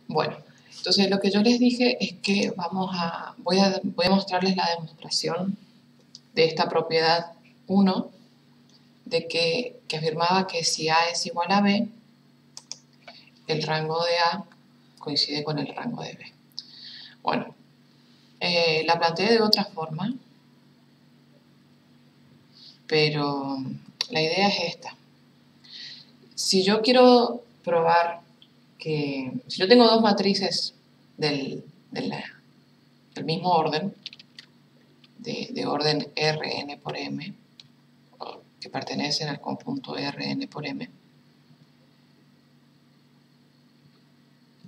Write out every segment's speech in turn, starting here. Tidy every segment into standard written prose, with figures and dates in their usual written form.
Bueno, entonces lo que yo les dije es que voy a mostrarles la demostración de esta propiedad 1, de que afirmaba que si A es igual a B, el rango de A coincide con el rango de B. Bueno, la planteé de otra forma, pero la idea es esta. Si yo quiero probar que, si yo tengo dos matrices del mismo orden, de orden Rn por M, que pertenecen al conjunto Rn por M,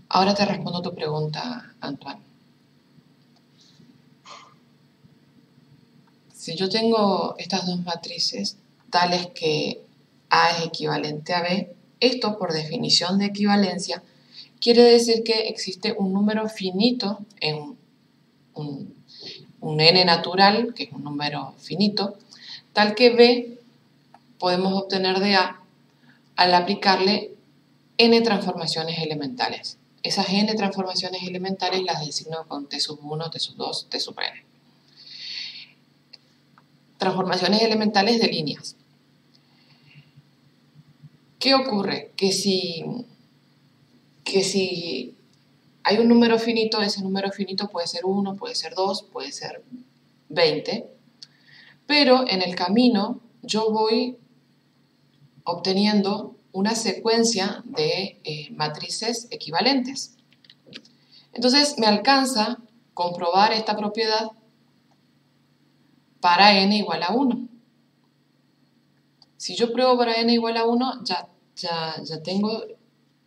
ahora te respondo tu pregunta, Antoine. Si yo tengo estas dos matrices tales que A es equivalente a B, esto por definición de equivalencia quiere decir que existe un número finito en un n natural, que es un número finito, tal que B podemos obtener de A al aplicarle n transformaciones elementales. Esas n transformaciones elementales las designo con t sub 1, t sub 2, t sub n. Transformaciones elementales de líneas. ¿Qué ocurre? Que si hay un número finito, ese número finito puede ser 1, puede ser 2, puede ser 20, pero en el camino yo voy obteniendo una secuencia de matrices equivalentes. Entonces me alcanza comprobar esta propiedad para n igual a 1. Si yo pruebo para n igual a 1, ya tengo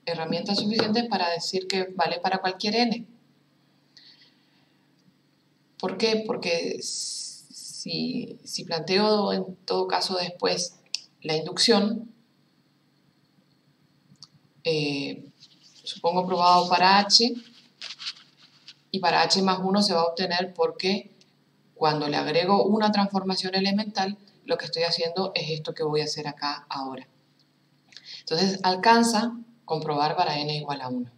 herramientas suficientes para decir que vale para cualquier n. ¿Por qué? Porque si planteo en todo caso después la inducción, supongo probado para h, y para h más 1 se va a obtener porque cuando le agrego una transformación elemental, lo que estoy haciendo es esto que voy a hacer acá ahora. Entonces alcanza comprobar para n igual a 1.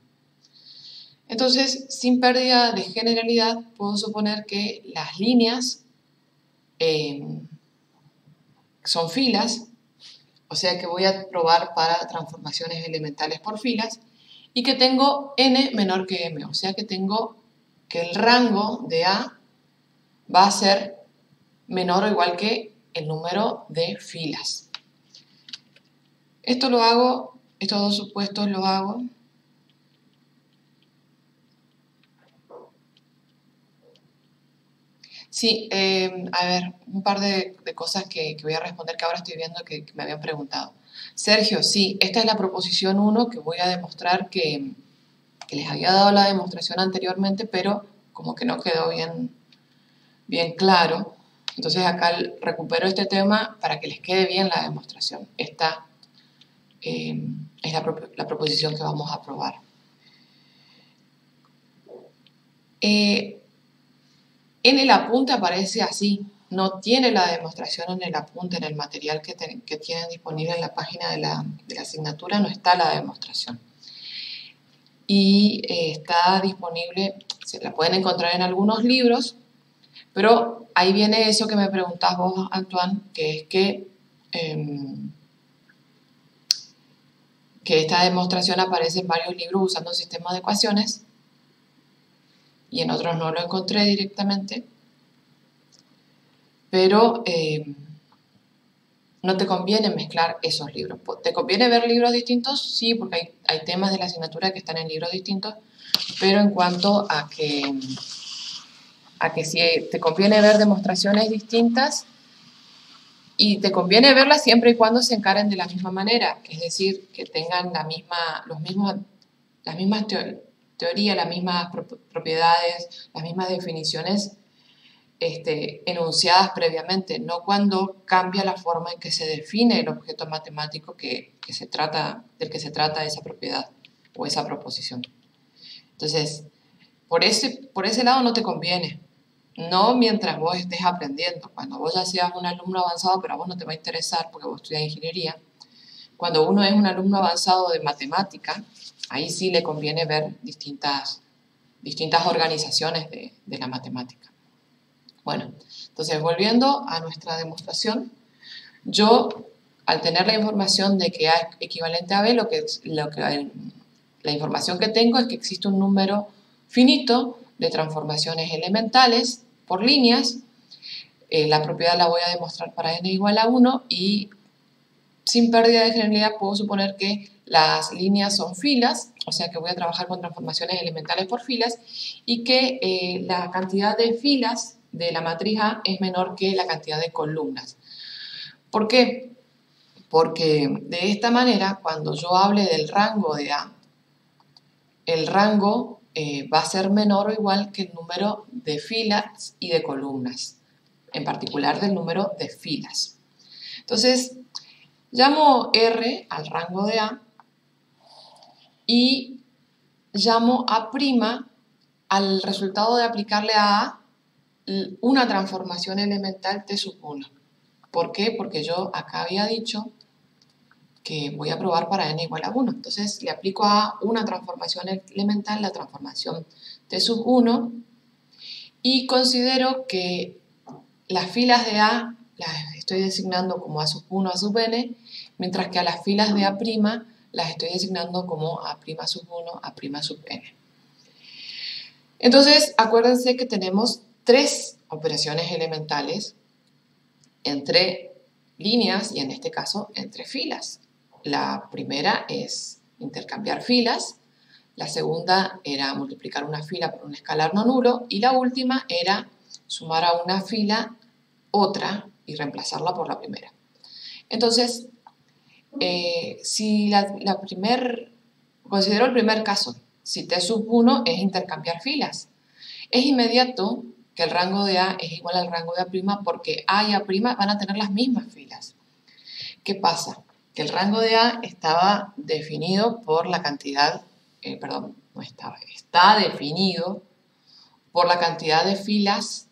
Entonces, sin pérdida de generalidad, puedo suponer que las líneas son filas, o sea que voy a probar para transformaciones elementales por filas, y que tengo n menor que m, o sea que tengo que el rango de A va a ser menor o igual que el número de filas. Esto lo hago, estos dos supuestos los hago sí, a ver, un par de cosas que voy a responder que ahora estoy viendo que me habían preguntado. Sergio, sí, esta es la proposición 1 que voy a demostrar que les había dado la demostración anteriormente, pero como que no quedó bien claro. Entonces acá recupero este tema para que les quede bien la demostración. Esta es la proposición que vamos a probar. En el apunte aparece así, no tiene la demostración en el apunte, en el material que tienen disponible en la página de la asignatura, no está la demostración. Y está disponible, se la pueden encontrar en algunos libros, pero ahí viene eso que me preguntás vos, Antoine, que es que esta demostración aparece en varios libros usando un sistema de ecuaciones, y en otros no lo encontré directamente, pero no te conviene mezclar esos libros. ¿Te conviene ver libros distintos? Sí, porque hay temas de la asignatura que están en libros distintos, pero en cuanto a que si te conviene ver demostraciones distintas, y te conviene verlas siempre y cuando se encaren de la misma manera, es decir, que tengan las mismas teorías, las mismas propiedades, las mismas definiciones enunciadas previamente, no cuando cambia la forma en que se define el objeto matemático del que se trata esa propiedad o esa proposición. Entonces, por ese lado no te conviene. No mientras vos estés aprendiendo. Cuando vos ya seas un alumno avanzado, pero a vos no te va a interesar porque vos estudias ingeniería. Cuando uno es un alumno avanzado de matemática, ahí sí le conviene ver distintas organizaciones de la matemática. Bueno, entonces volviendo a nuestra demostración, yo al tener la información de que A es equivalente a B, la información que tengo es que existe un número finito de transformaciones elementales por líneas. La propiedad la voy a demostrar para n igual a 1 y sin pérdida de generalidad puedo suponer que las líneas son filas, o sea que voy a trabajar con transformaciones elementales por filas y que la cantidad de filas de la matriz A es menor que la cantidad de columnas. ¿Por qué? Porque de esta manera, cuando yo hable del rango de A, el rango va a ser menor o igual que el número de filas y de columnas, en particular del número de filas. Entonces, llamo R al rango de A y llamo A' al resultado de aplicarle a A una transformación elemental T sub 1. ¿Por qué? Porque yo acá había dicho que voy a probar para n igual a 1. Entonces le aplico a una transformación elemental, la transformación T sub 1, y considero que las filas de A las estoy designando como A sub 1, A sub n, mientras que a las filas de A' las estoy designando como A' sub 1, A' sub n. Entonces, acuérdense que tenemos tres operaciones elementales entre líneas y en este caso entre filas. La primera es intercambiar filas, la segunda era multiplicar una fila por un escalar no nulo y la última era sumar a una fila otra y reemplazarla por la primera. Entonces, si considero el primer caso, si T sub 1 es intercambiar filas, es inmediato que el rango de A es igual al rango de A' porque A y A' van a tener las mismas filas. ¿Qué pasa? Que el rango de A estaba definido por la cantidad, está definido por la cantidad de filas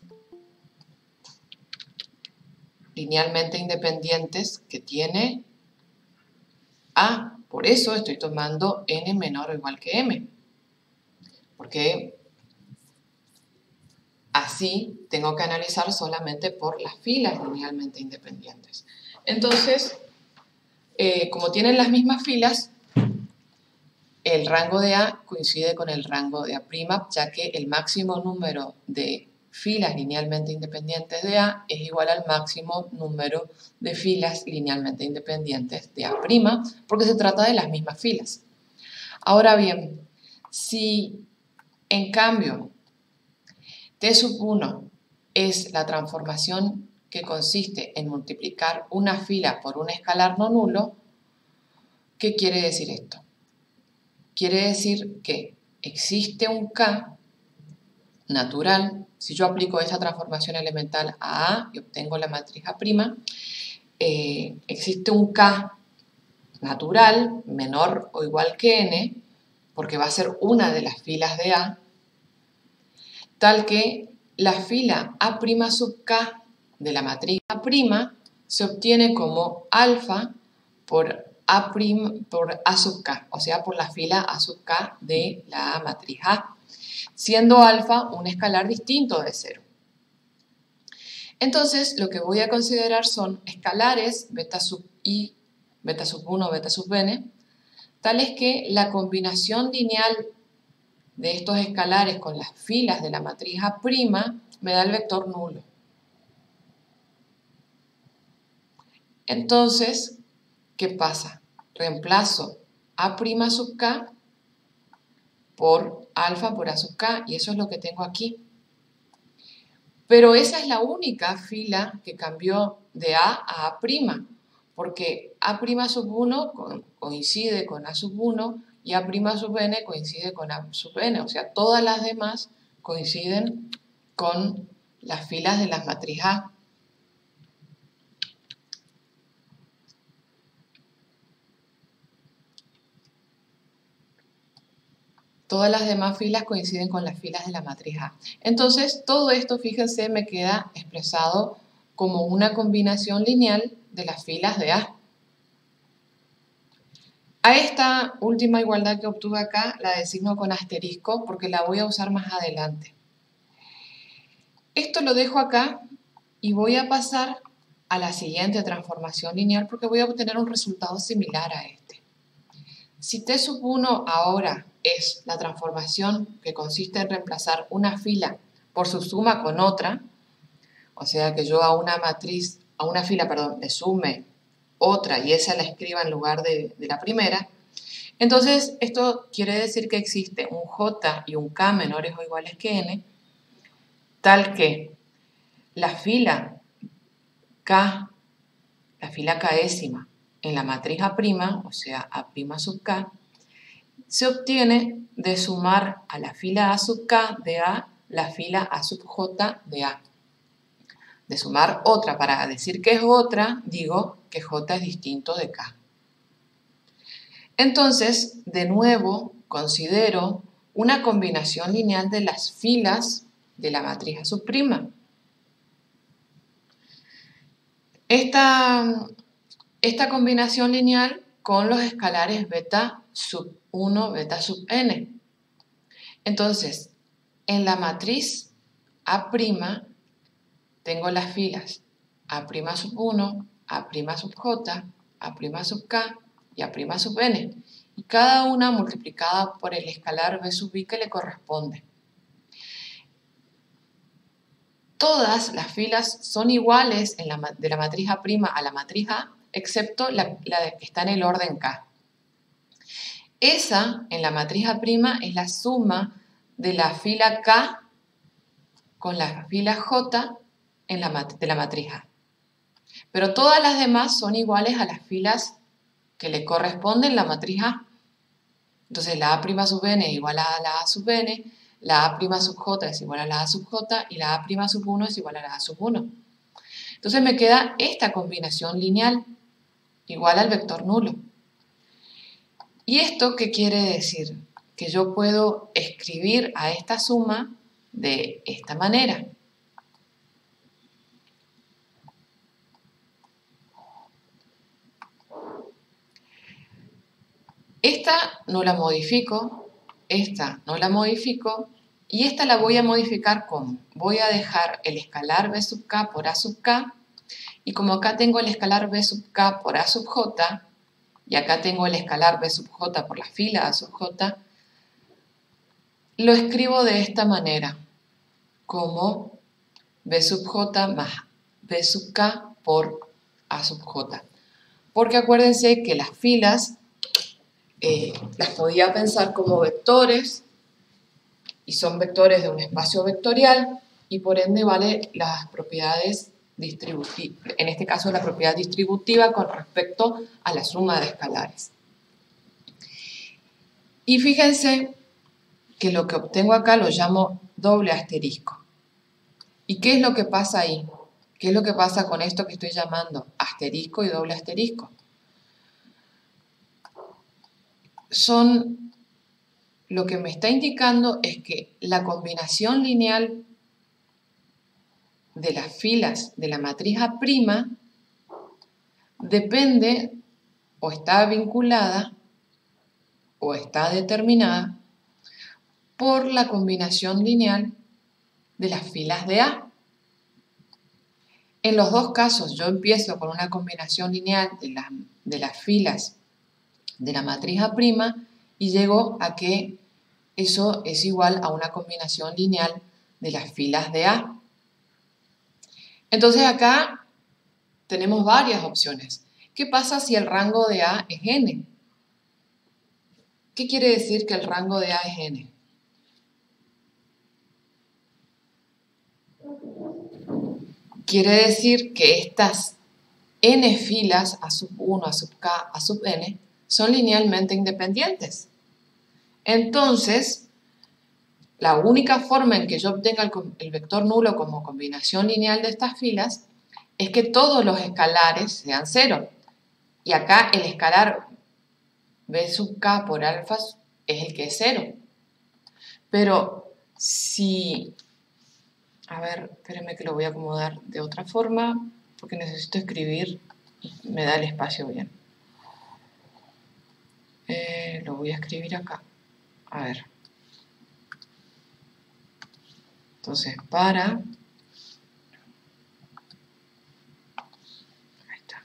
linealmente independientes que tiene A. Por eso estoy tomando n menor o igual que m. Porque así tengo que analizar solamente por las filas linealmente independientes. Entonces, como tienen las mismas filas, el rango de A coincide con el rango de A', ya que el máximo número de filas linealmente independientes de A es igual al máximo número de filas linealmente independientes de A', porque se trata de las mismas filas. Ahora bien, si en cambio T sub 1 es la transformación que consiste en multiplicar una fila por un escalar no nulo, ¿qué quiere decir esto? Quiere decir que existe un K natural. Si yo aplico esa transformación elemental a A y obtengo la matriz A', existe un K natural menor o igual que n, porque va a ser una de las filas de A, tal que la fila A' sub K de la matriz A' se obtiene como alfa por A sub K, o sea, por la fila A sub K de la matriz A, siendo alfa un escalar distinto de 0. Entonces, lo que voy a considerar son escalares beta sub i, beta sub 1, beta sub n, tales que la combinación lineal de estos escalares con las filas de la matriz A' me da el vector nulo. Entonces, ¿qué pasa? Reemplazo A' sub K por alfa por A sub K, y eso es lo que tengo aquí. Pero esa es la única fila que cambió de A a A', porque A' sub 1 coincide con A sub 1 y A' sub n coincide con A sub n, o sea, todas las demás coinciden con las filas de las matrices A. Todas las demás filas coinciden con las filas de la matriz A. Entonces, todo esto, fíjense, me queda expresado como una combinación lineal de las filas de A. A esta última igualdad que obtuve acá la designo con asterisco porque la voy a usar más adelante. Esto lo dejo acá y voy a pasar a la siguiente transformación lineal porque voy a obtener un resultado similar a este. Si T sub 1 ahora es la transformación que consiste en reemplazar una fila por su suma con otra, o sea que yo a una matriz, a una fila, perdón, le sume otra y esa la escriba en lugar de la primera, entonces esto quiere decir que existe un J y un K menores o iguales que N, tal que la fila K, la fila Késima en la matriz A', o sea A' sub K, se obtiene de sumar a la fila A sub K de A la fila A sub J de A. De sumar otra, para decir que es otra, digo que J es distinto de K. Entonces, de nuevo, considero una combinación lineal de las filas de la matriz A sub'. Esta combinación lineal con los escalares beta sub 1, beta sub n. Entonces, en la matriz A' tengo las filas A' sub 1, A' sub j, A' sub k y A' sub n. Y cada una multiplicada por el escalar b sub i que le corresponde. Todas las filas son iguales de la matriz A' a la matriz A, excepto la que está en el orden K. Esa, en la matriz A', es la suma de la fila K con la fila J de la matriz A. Pero todas las demás son iguales a las filas que le corresponden la matriz A. Entonces la A' sub n es igual a la A sub n, la A' sub j es igual a la A sub j y la A' sub 1 es igual a la A sub 1. Entonces me queda esta combinación lineal igual al vector nulo. ¿Y esto qué quiere decir? Que yo puedo escribir a esta suma de esta manera. Esta no la modifico, esta no la modifico y esta la voy a modificar como voy a dejar el escalar b sub k por a sub k y como acá tengo el escalar b sub k por a sub j y acá tengo el escalar b sub j por la fila a sub j, lo escribo de esta manera, como b sub j más b sub k por a sub j. Porque acuérdense que las filas las podía pensar como vectores y son vectores de un espacio vectorial y por ende vale las propiedades distributivas, en este caso la propiedad distributiva con respecto a la suma de escalares. Y fíjense que lo que obtengo acá lo llamo doble asterisco. ¿Y qué es lo que pasa ahí? ¿Qué es lo que pasa con esto que estoy llamando asterisco y doble asterisco? Lo que me está indicando es que la combinación lineal de las filas de la matriz A' depende o está vinculada o está determinada por la combinación lineal de las filas de A. En los dos casos yo empiezo con una combinación lineal de las filas de la matriz A' y llego a que eso es igual a una combinación lineal de las filas de A. Entonces acá tenemos varias opciones. ¿Qué pasa si el rango de A es n? ¿Qué quiere decir que el rango de A es n? Quiere decir que estas n filas a sub 1, a sub k, a sub n son linealmente independientes. Entonces, la única forma en que yo obtenga el vector nulo como combinación lineal de estas filas es que todos los escalares sean cero. Y acá el escalar b sub k por alfa es el que es cero. Pero si... A ver, espérenme que lo voy a acomodar de otra forma porque necesito escribir y me da el espacio bien. Lo voy a escribir acá. A ver. Entonces, para... Ahí está.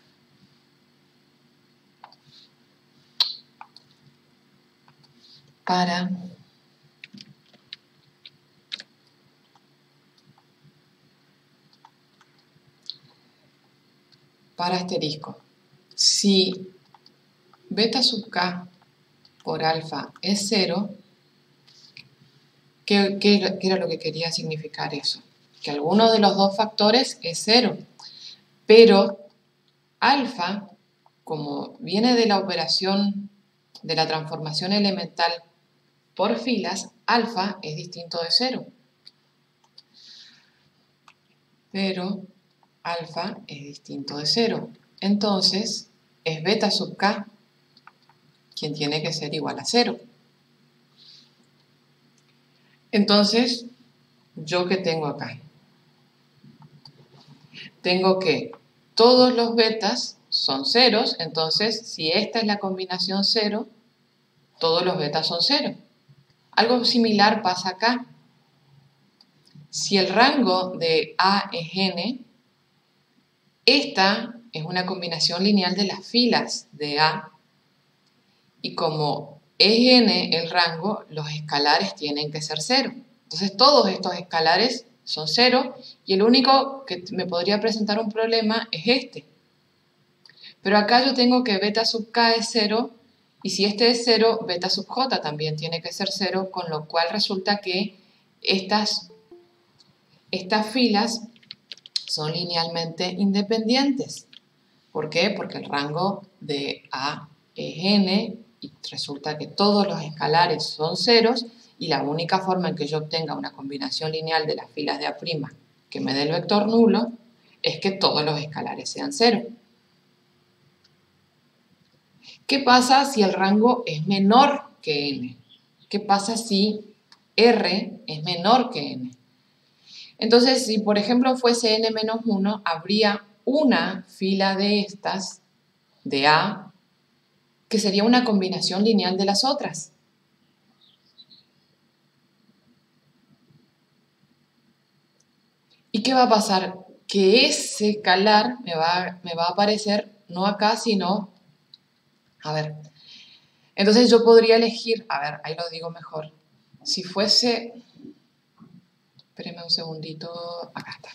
Para asterisco. Si beta sub k por alfa es 0, ¿qué era lo que quería significar eso? Que alguno de los dos factores es 0, pero alfa, como viene de la operación de la transformación elemental por filas, alfa es distinto de 0. Pero alfa es distinto de 0. Entonces, es beta sub k quien tiene que ser igual a 0. Entonces, ¿yo qué tengo acá? Tengo que todos los betas son ceros, entonces si esta es la combinación 0, todos los betas son 0. Algo similar pasa acá. Si el rango de A es n, esta es una combinación lineal de las filas de A, y como es n el rango, los escalares tienen que ser 0. Entonces todos estos escalares son 0 y el único que me podría presentar un problema es este. Pero acá yo tengo que beta sub k es 0 y si este es 0, beta sub j también tiene que ser 0, con lo cual resulta que estas filas son linealmente independientes. ¿Por qué? Porque el rango de A es n y resulta que todos los escalares son ceros y la única forma en que yo obtenga una combinación lineal de las filas de A' que me dé el vector nulo es que todos los escalares sean 0. ¿Qué pasa si el rango es menor que n? ¿Qué pasa si R es menor que n? Entonces, si por ejemplo fuese n-1, habría una fila de estas, de A, que sería una combinación lineal de las otras. ¿Y qué va a pasar? Que ese escalar me va a aparecer no acá, sino... A ver, entonces yo podría elegir... A ver, ahí lo digo mejor. Si fuese... Espérenme un segundito. Acá está.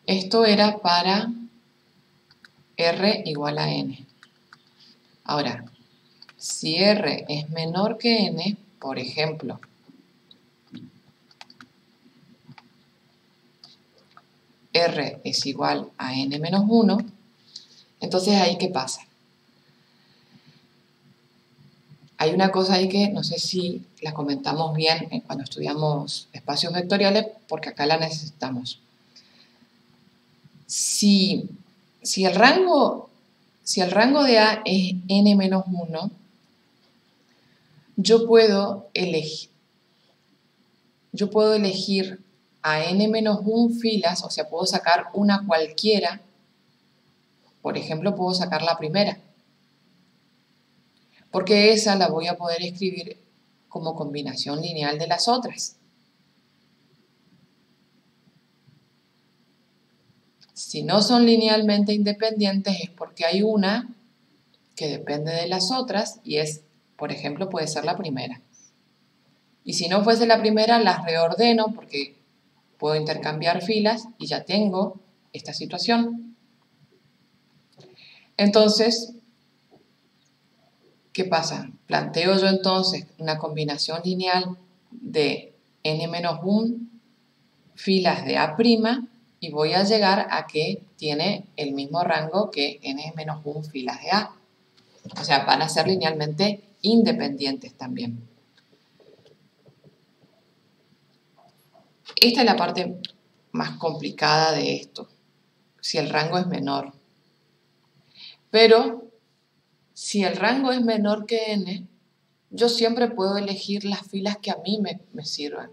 Esto era para R igual a n. Ahora, si R es menor que n, por ejemplo, R es igual a n menos 1, entonces ahí ¿qué pasa? Hay una cosa ahí que no sé si la comentamos bien cuando estudiamos espacios vectoriales, porque acá la necesitamos. Si el rango de A es n menos 1, yo puedo elegir a n menos 1 filas, o sea, puedo sacar una cualquiera. Por ejemplo, puedo sacar la primera, porque esa la voy a poder escribir como combinación lineal de las otras. Si no son linealmente independientes es porque hay una que depende de las otras y es, por ejemplo, puede ser la primera. Y si no fuese la primera, las reordeno porque puedo intercambiar filas y ya tengo esta situación. Entonces, ¿qué pasa? Planteo yo entonces una combinación lineal de n-1 filas de A' y voy a llegar a que tiene el mismo rango que n-1 filas de A. O sea, van a ser linealmente independientes también. Esta es la parte más complicada de esto, si el rango es menor. Pero si el rango es menor que n, yo siempre puedo elegir las filas que a mí me sirvan.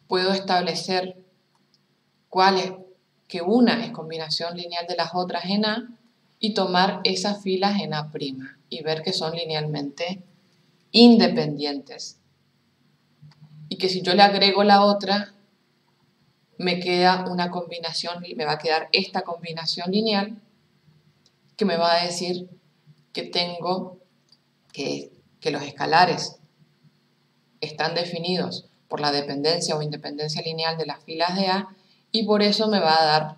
Puedo establecer que una es combinación lineal de las otras en A y tomar esas filas en A' y ver que son linealmente independientes. Y que si yo le agrego la otra, me queda una combinación, me va a quedar esta combinación lineal que me va a decir que tengo que los escalares están definidos por la dependencia o independencia lineal de las filas de A y por eso me va a dar,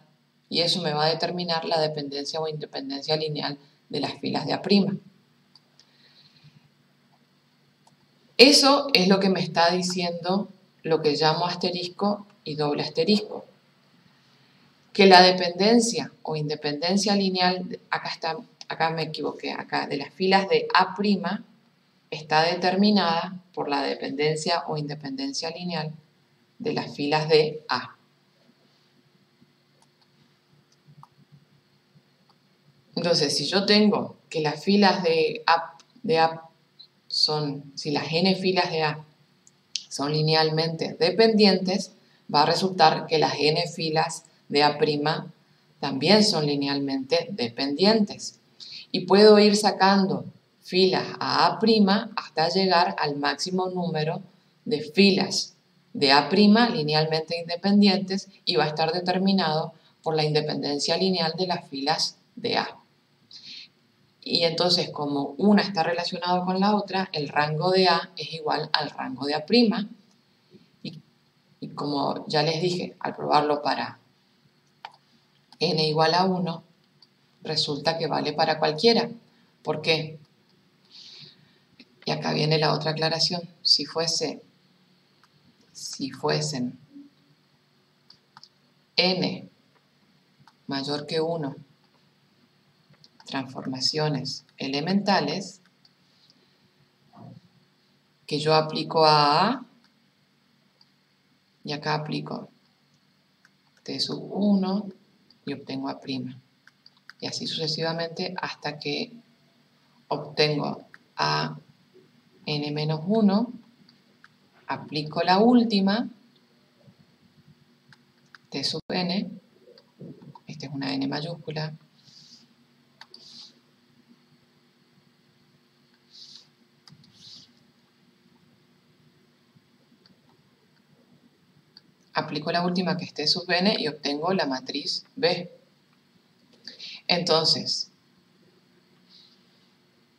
y eso me va a determinar la dependencia o independencia lineal de las filas de A'. Eso es lo que me está diciendo lo que llamo asterisco y doble asterisco. Que la dependencia o independencia lineal, acá me equivoqué, acá de las filas de A' está determinada por la dependencia o independencia lineal de las filas de A. Entonces, si yo tengo que las filas de A son, si las n filas de A son linealmente dependientes, va a resultar que las n filas de A' también son linealmente dependientes. Y puedo ir sacando filas a A' hasta llegar al máximo número de filas de A' linealmente independientes y va a estar determinado por la independencia lineal de las filas de A. Y entonces, como una está relacionada con la otra, el rango de A es igual al rango de A'. Y como ya les dije, al probarlo para n igual a 1, resulta que vale para cualquiera. ¿Por qué? Y acá viene la otra aclaración. Si fuesen n mayor que 1 transformaciones elementales que yo aplico a A, y acá aplico t sub 1 y obtengo A'. Y así sucesivamente hasta que obtengo a n menos 1, aplico la última, t sub n, esta es una n mayúscula, aplico la última que es t sub n y obtengo la matriz B. Entonces,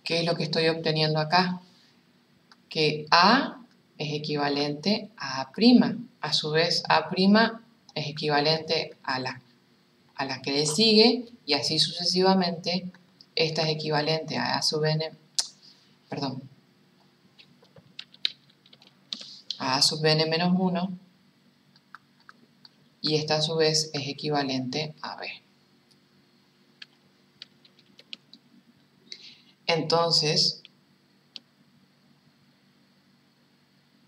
¿qué es lo que estoy obteniendo acá? Que A es equivalente a A', a su vez A' es equivalente a la que le sigue y así sucesivamente. Esta es equivalente a A sub n, perdón, a A sub n menos 1 y esta a su vez es equivalente a B. Entonces,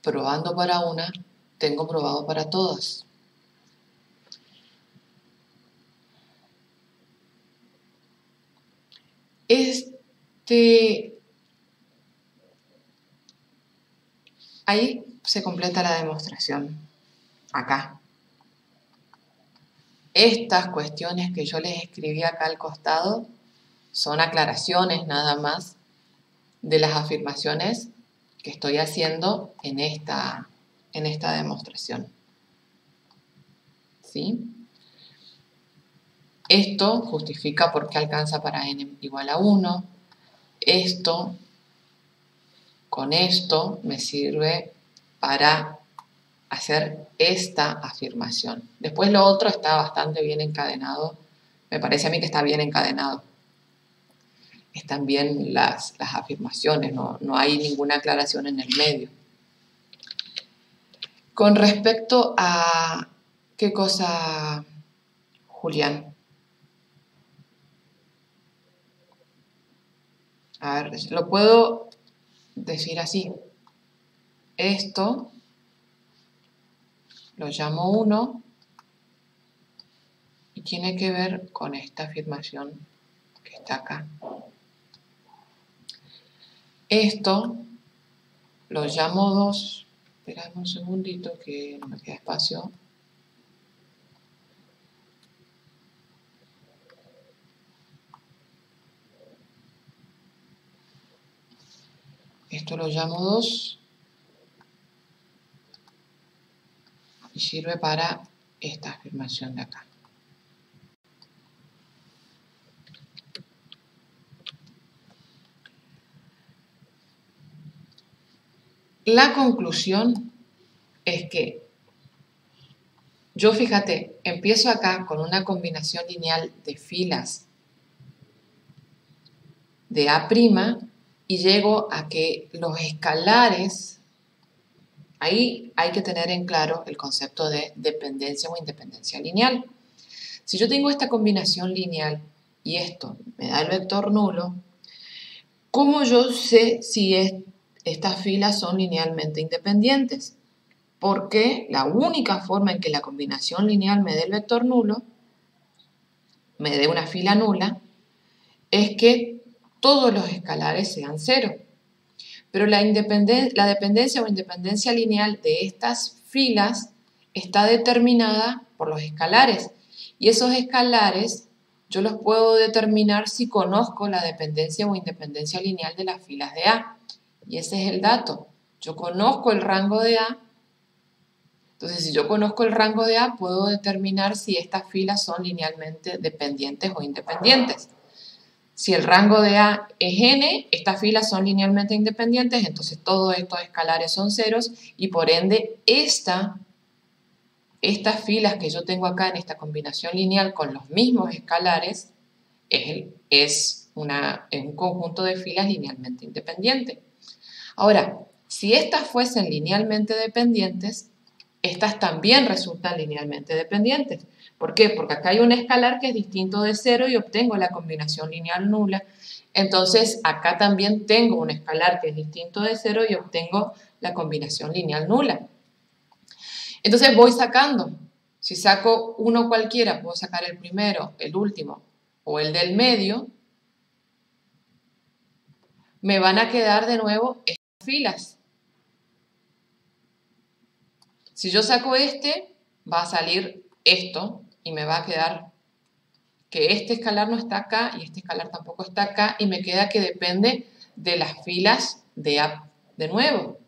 probando para una, tengo probado para todas. Ahí se completa la demostración, acá. Estas cuestiones que yo les escribí acá al costado son aclaraciones nada más de las afirmaciones que estoy haciendo en esta demostración. ¿Sí? Esto justifica por qué alcanza para n igual a 1. Esto, con esto, me sirve para hacer esta afirmación. Después lo otro está bastante bien encadenado. Me parece a mí que está bien encadenado. Están bien las afirmaciones, no hay ninguna aclaración en el medio. Con respecto a... ¿Qué cosa, Julián? A ver, lo puedo decir así. Esto lo llamo 1 y tiene que ver con esta afirmación que está acá. Esto lo llamo 2. Esperad un segundito que no me queda espacio. Esto lo llamo 2 y sirve para esta afirmación de acá. La conclusión es que yo, fíjate, empiezo acá con una combinación lineal de filas de A' y llego a que los escalares, ahí hay que tener en claro el concepto de dependencia o independencia lineal. Si yo tengo esta combinación lineal y esto me da el vector nulo, ¿cómo yo sé si estas filas son linealmente independientes? Porque la única forma en que la combinación lineal me dé el vector nulo, me dé una fila nula, es que todos los escalares sean 0. Pero la dependencia o independencia lineal de estas filas está determinada por los escalares. Y esos escalares yo los puedo determinar si conozco la dependencia o independencia lineal de las filas de A. Y ese es el dato. Yo conozco el rango de A. Entonces, si yo conozco el rango de A, puedo determinar si estas filas son linealmente dependientes o independientes. Si el rango de A es n, estas filas son linealmente independientes, entonces todos estos escalares son ceros y por ende estas filas que yo tengo acá en esta combinación lineal con los mismos escalares es un conjunto de filas linealmente independiente. Ahora, si estas fuesen linealmente dependientes, estas también resultan linealmente dependientes. ¿Por qué? Porque acá hay un escalar que es distinto de 0 y obtengo la combinación lineal nula. Entonces, acá también tengo un escalar que es distinto de 0 y obtengo la combinación lineal nula. Entonces, voy sacando. Si saco uno cualquiera, puedo sacar el primero, el último o el del medio. Me van a quedar de nuevo estas filas. Si yo saco este, va a salir esto y me va a quedar que este escalar no está acá y este escalar tampoco está acá y me queda que depende de las filas de A de nuevo.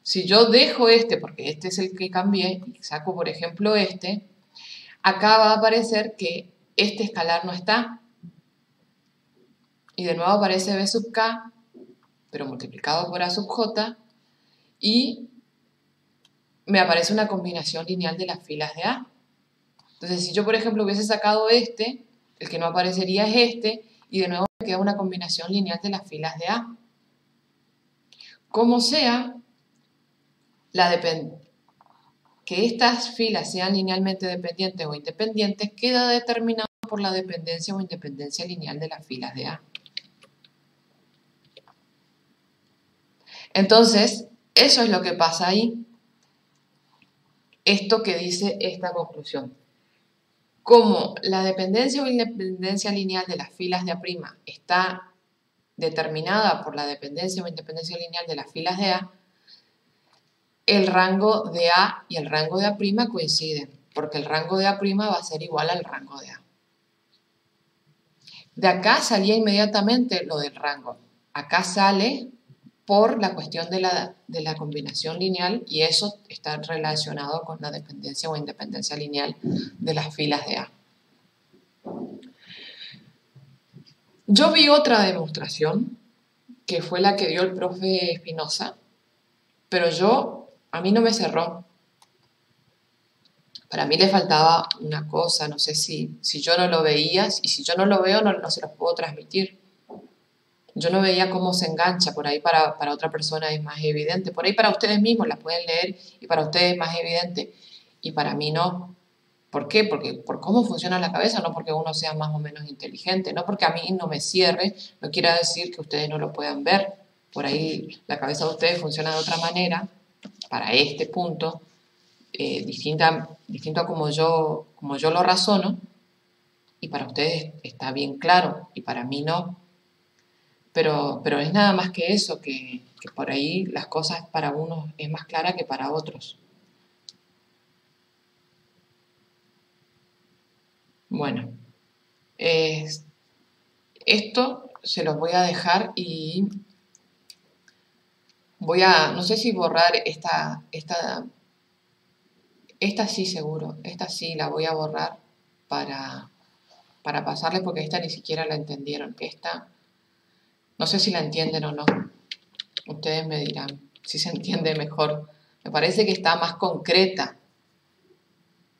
Si yo dejo este, porque este es el que cambié, y saco por ejemplo este, acá va a aparecer que este escalar no está. Y de nuevo aparece B sub K, pero multiplicado por A sub J, y me aparece una combinación lineal de las filas de A. Entonces, si yo, por ejemplo, hubiese sacado este, el que no aparecería es este, y de nuevo me queda una combinación lineal de las filas de A. Como sea, que estas filas sean linealmente dependientes o independientes queda determinado por la dependencia o independencia lineal de las filas de A. Entonces, eso es lo que pasa ahí. Esto que dice esta conclusión. Como la dependencia o independencia lineal de las filas de A' está determinada por la dependencia o independencia lineal de las filas de A, el rango de A y el rango de A' coinciden, porque el rango de A' va a ser igual al rango de A. De acá salía inmediatamente lo del rango. Acá sale por la cuestión de la combinación lineal y eso está relacionado con la dependencia o independencia lineal de las filas de A. Yo vi otra demostración, que fue la que dio el profe Espinosa, pero a mí no me cerró. Para mí le faltaba una cosa, no sé si yo no lo veía, y si yo no lo veo no se los puedo transmitir. Yo no veía cómo se engancha, por ahí para otra persona es más evidente, por ahí para ustedes mismos la pueden leer y para ustedes es más evidente, y para mí no. ¿Por qué? Porque por cómo funciona la cabeza, no porque uno sea más o menos inteligente, no porque a mí no me cierre, no quiere decir que ustedes no lo puedan ver. Por ahí la cabeza de ustedes funciona de otra manera, para este punto, distinto a como yo lo razono, y para ustedes está bien claro, y para mí no. Pero es nada más que eso, que por ahí las cosas para unos es más clara que para otros. Bueno, esto se los voy a dejar y no sé si borrar esta sí seguro, esta sí la voy a borrar para pasarle porque esta ni siquiera la entendieron. Esta, no sé si la entienden o no. Ustedes me dirán si se entiende mejor. Me parece que está más concreta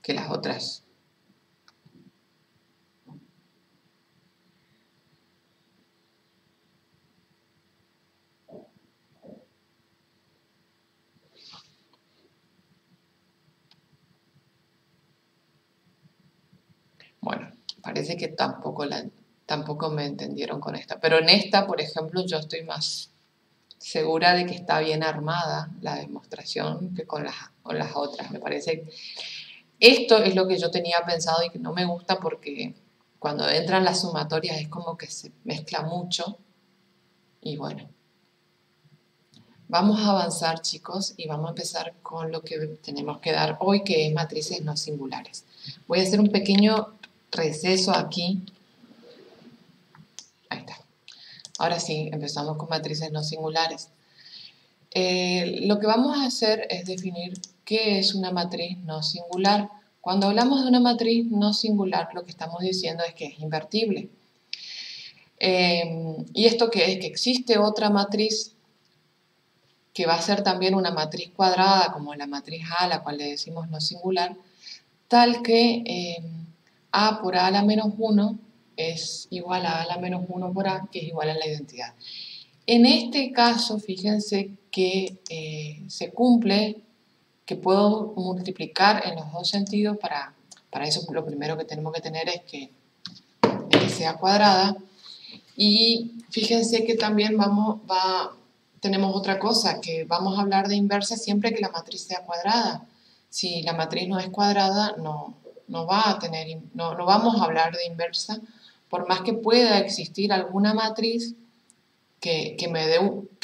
que las otras. Bueno, parece que tampoco me entendieron con esta. Pero en esta, por ejemplo, yo estoy más segura de que está bien armada la demostración que con las otras. Me parece que esto es lo que yo tenía pensado y que no me gusta porque cuando entran las sumatorias es como que se mezcla mucho. Y bueno, vamos a avanzar, chicos, y vamos a empezar con lo que tenemos que dar hoy, que es matrices no singulares. Voy a hacer un pequeño receso aquí. Ahí está. Ahora sí, empezamos con matrices no singulares. Lo que vamos a hacer es definir qué es una matriz no singular. Cuando hablamos de una matriz no singular, lo que estamos diciendo es que es invertible. ¿Y esto qué es? Que existe otra matriz que va a ser también una matriz cuadrada, como la matriz A, a la cual le decimos no singular, tal que A por A a la menos 1 es igual a la menos 1 por A, que es igual a la identidad. En este caso, fíjense que se cumple que puedo multiplicar en los dos sentidos. Para eso lo primero que tenemos que tener es que sea cuadrada. Y fíjense que también tenemos otra cosa, que vamos a hablar de inversa siempre que la matriz sea cuadrada. Si la matriz no es cuadrada, no vamos a hablar de inversa, por más que pueda existir alguna matriz que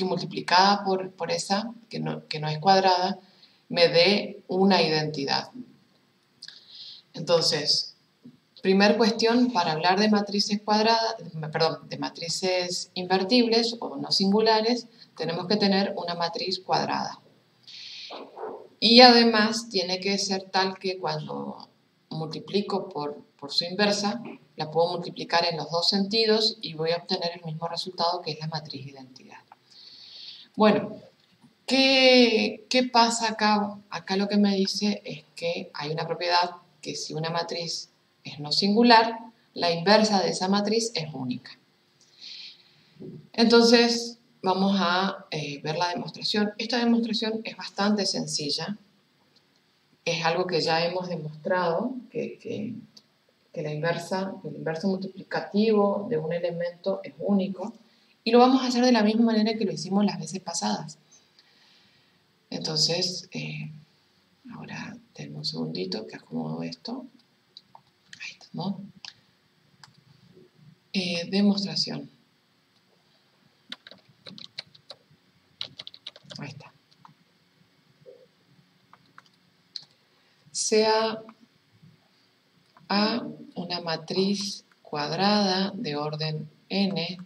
multiplicada por esa, que no es cuadrada, me dé una identidad. Entonces, primer cuestión, para hablar de matrices cuadradas, perdón, de matrices invertibles o no singulares, tenemos que tener una matriz cuadrada. Y además tiene que ser tal que cuando multiplico por su inversa, la puedo multiplicar en los dos sentidos y voy a obtener el mismo resultado, que es la matriz identidad. Bueno, ¿qué pasa acá? Acá lo que me dice es que hay una propiedad que si una matriz es no singular, la inversa de esa matriz es única. Entonces, vamos a ver la demostración. Esta demostración es bastante sencilla. Es algo que ya hemos demostrado, que el inverso multiplicativo de un elemento es único. Y lo vamos a hacer de la misma manera que lo hicimos las veces pasadas. Entonces, ahora denme un segundito que acomodo esto. Ahí estamos. Demostración. Ahí está. Sea A una matriz cuadrada de orden n,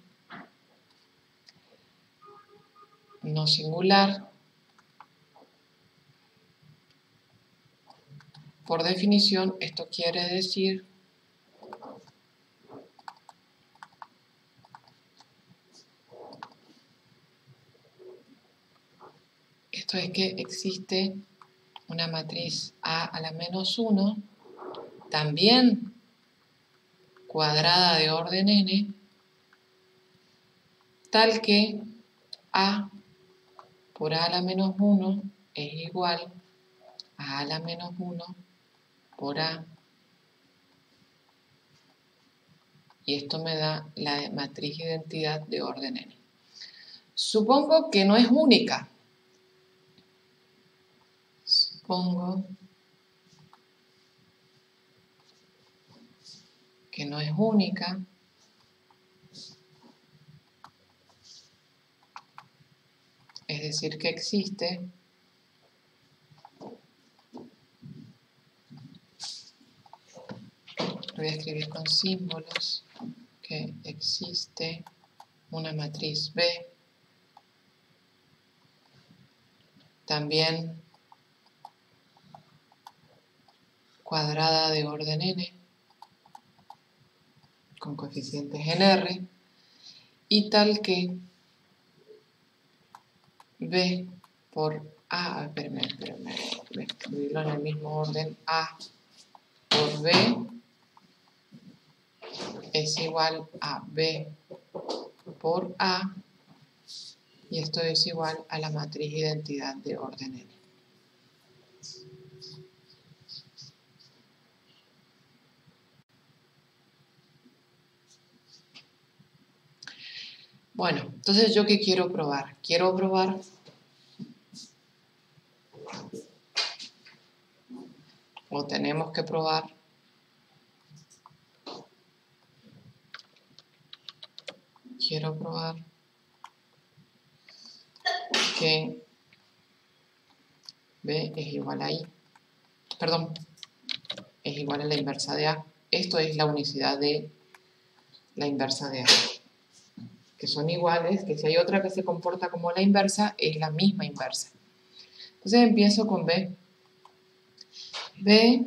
no singular. Por definición, esto quiere decir que existe una matriz A a la menos 1, también cuadrada de orden n, tal que A por A a la menos 1 es igual a la menos 1 por A. Y esto me da la matriz identidad de orden n. Supongo que no es única. Supongo que no es única. Es decir, que existe lo voy a escribir con símbolos, que existe una matriz B también cuadrada de orden n, con coeficientes en R, y tal que B por A, espérame, voy a escribirlo en el mismo orden, A por B es igual a B por A, y esto es igual a la matriz identidad de orden n. Bueno, entonces ¿yo qué quiero probar? Quiero probar o tenemos que probar que B es igual a I, perdón, es igual a la inversa de A. Esto es la unicidad de la inversa de A, que son iguales, que si hay otra que se comporta como la inversa, es la misma inversa. Entonces empiezo con B. B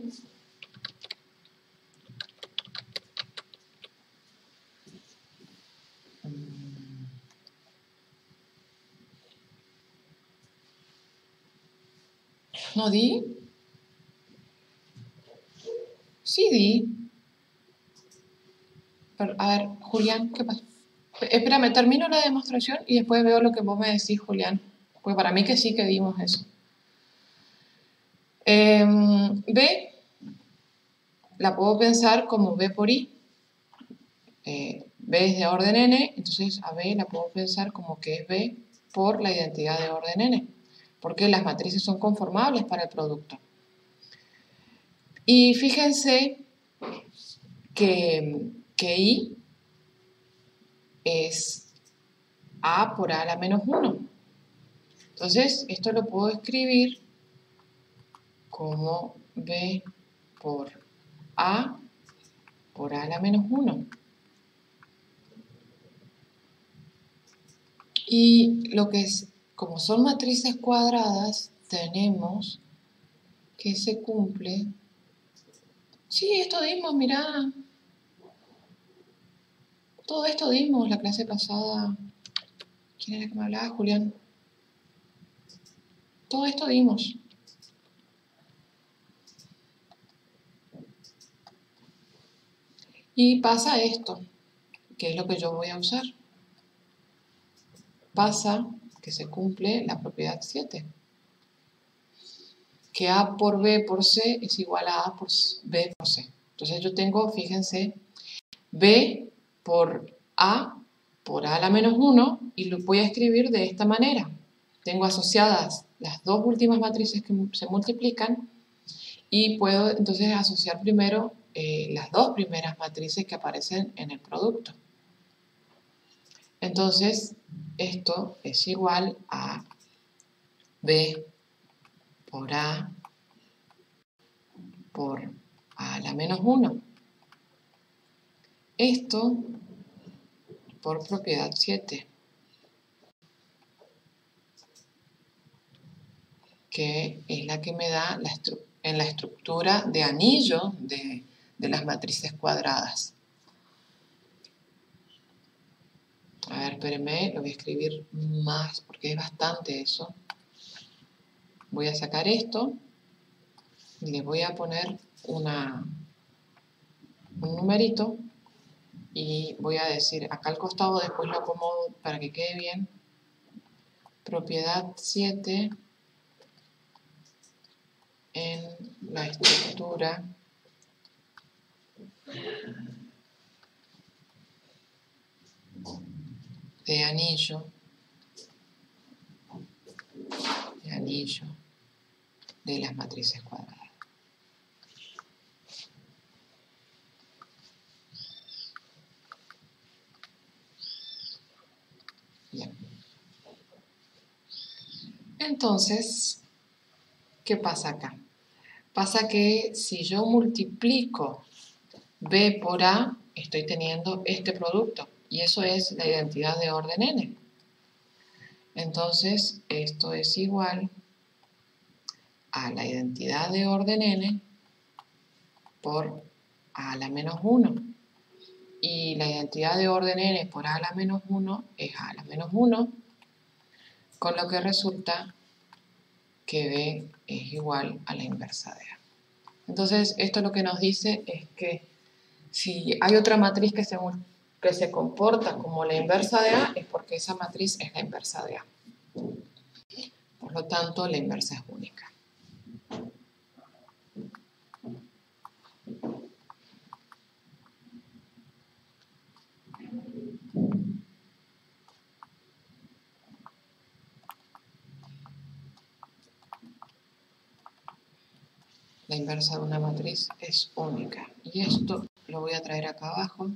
¿no di? Sí di. Pero, a ver, Julián, ¿qué pasa? Espérame, termino la demostración y después veo lo que vos me decís, Julián. Pues para mí que sí que dimos eso. B la puedo pensar como B por I. B es de orden n, entonces a B la puedo pensar como que es B por la identidad de orden n, porque las matrices son conformables para el producto. Y fíjense que I es A por A a la menos 1. Entonces, esto lo puedo escribir como B por A a la menos 1. Y lo que es, como son matrices cuadradas, tenemos que se cumple. Sí, esto dimos, mirá. Todo esto dimos la clase pasada. ¿Quién era que me hablaba? Julián. Todo esto dimos. Y pasa esto, que es lo que yo voy a usar. Pasa que se cumple la propiedad 7. Que A por B por C es igual a A por B por C. Entonces yo tengo, fíjense, B por A a la menos 1 y lo voy a escribir de esta manera. Tengo asociadas las dos últimas matrices que se multiplican y puedo entonces asociar primero las dos primeras matrices que aparecen en el producto. Entonces, esto es igual a B por A a la menos 1. Esto por propiedad 7, que es la que me da en la estructura de anillo de las matrices cuadradas. A ver, espérenme, lo voy a escribir más porque es bastante eso. Voy a sacar esto y le voy a poner un numerito y voy a decir acá al costado, después lo acomodo para que quede bien. Propiedad 7 en la estructura de anillo de las matrices cuadradas. Bien. Entonces, ¿qué pasa acá? Pasa que si yo multiplico B por A, estoy teniendo este producto. Y eso es la identidad de orden n. Entonces, esto es igual a la identidad de orden n por a la menos 1. Y la identidad de orden n por a la menos 1 es a la menos 1, con lo que resulta que B es igual a la inversa de A. Entonces, esto lo que nos dice es que si hay otra matriz que se comporta como la inversa de A, es porque esa matriz es la inversa de A. Por lo tanto, la inversa es única. La inversa de una matriz es única. Y esto lo voy a traer acá abajo.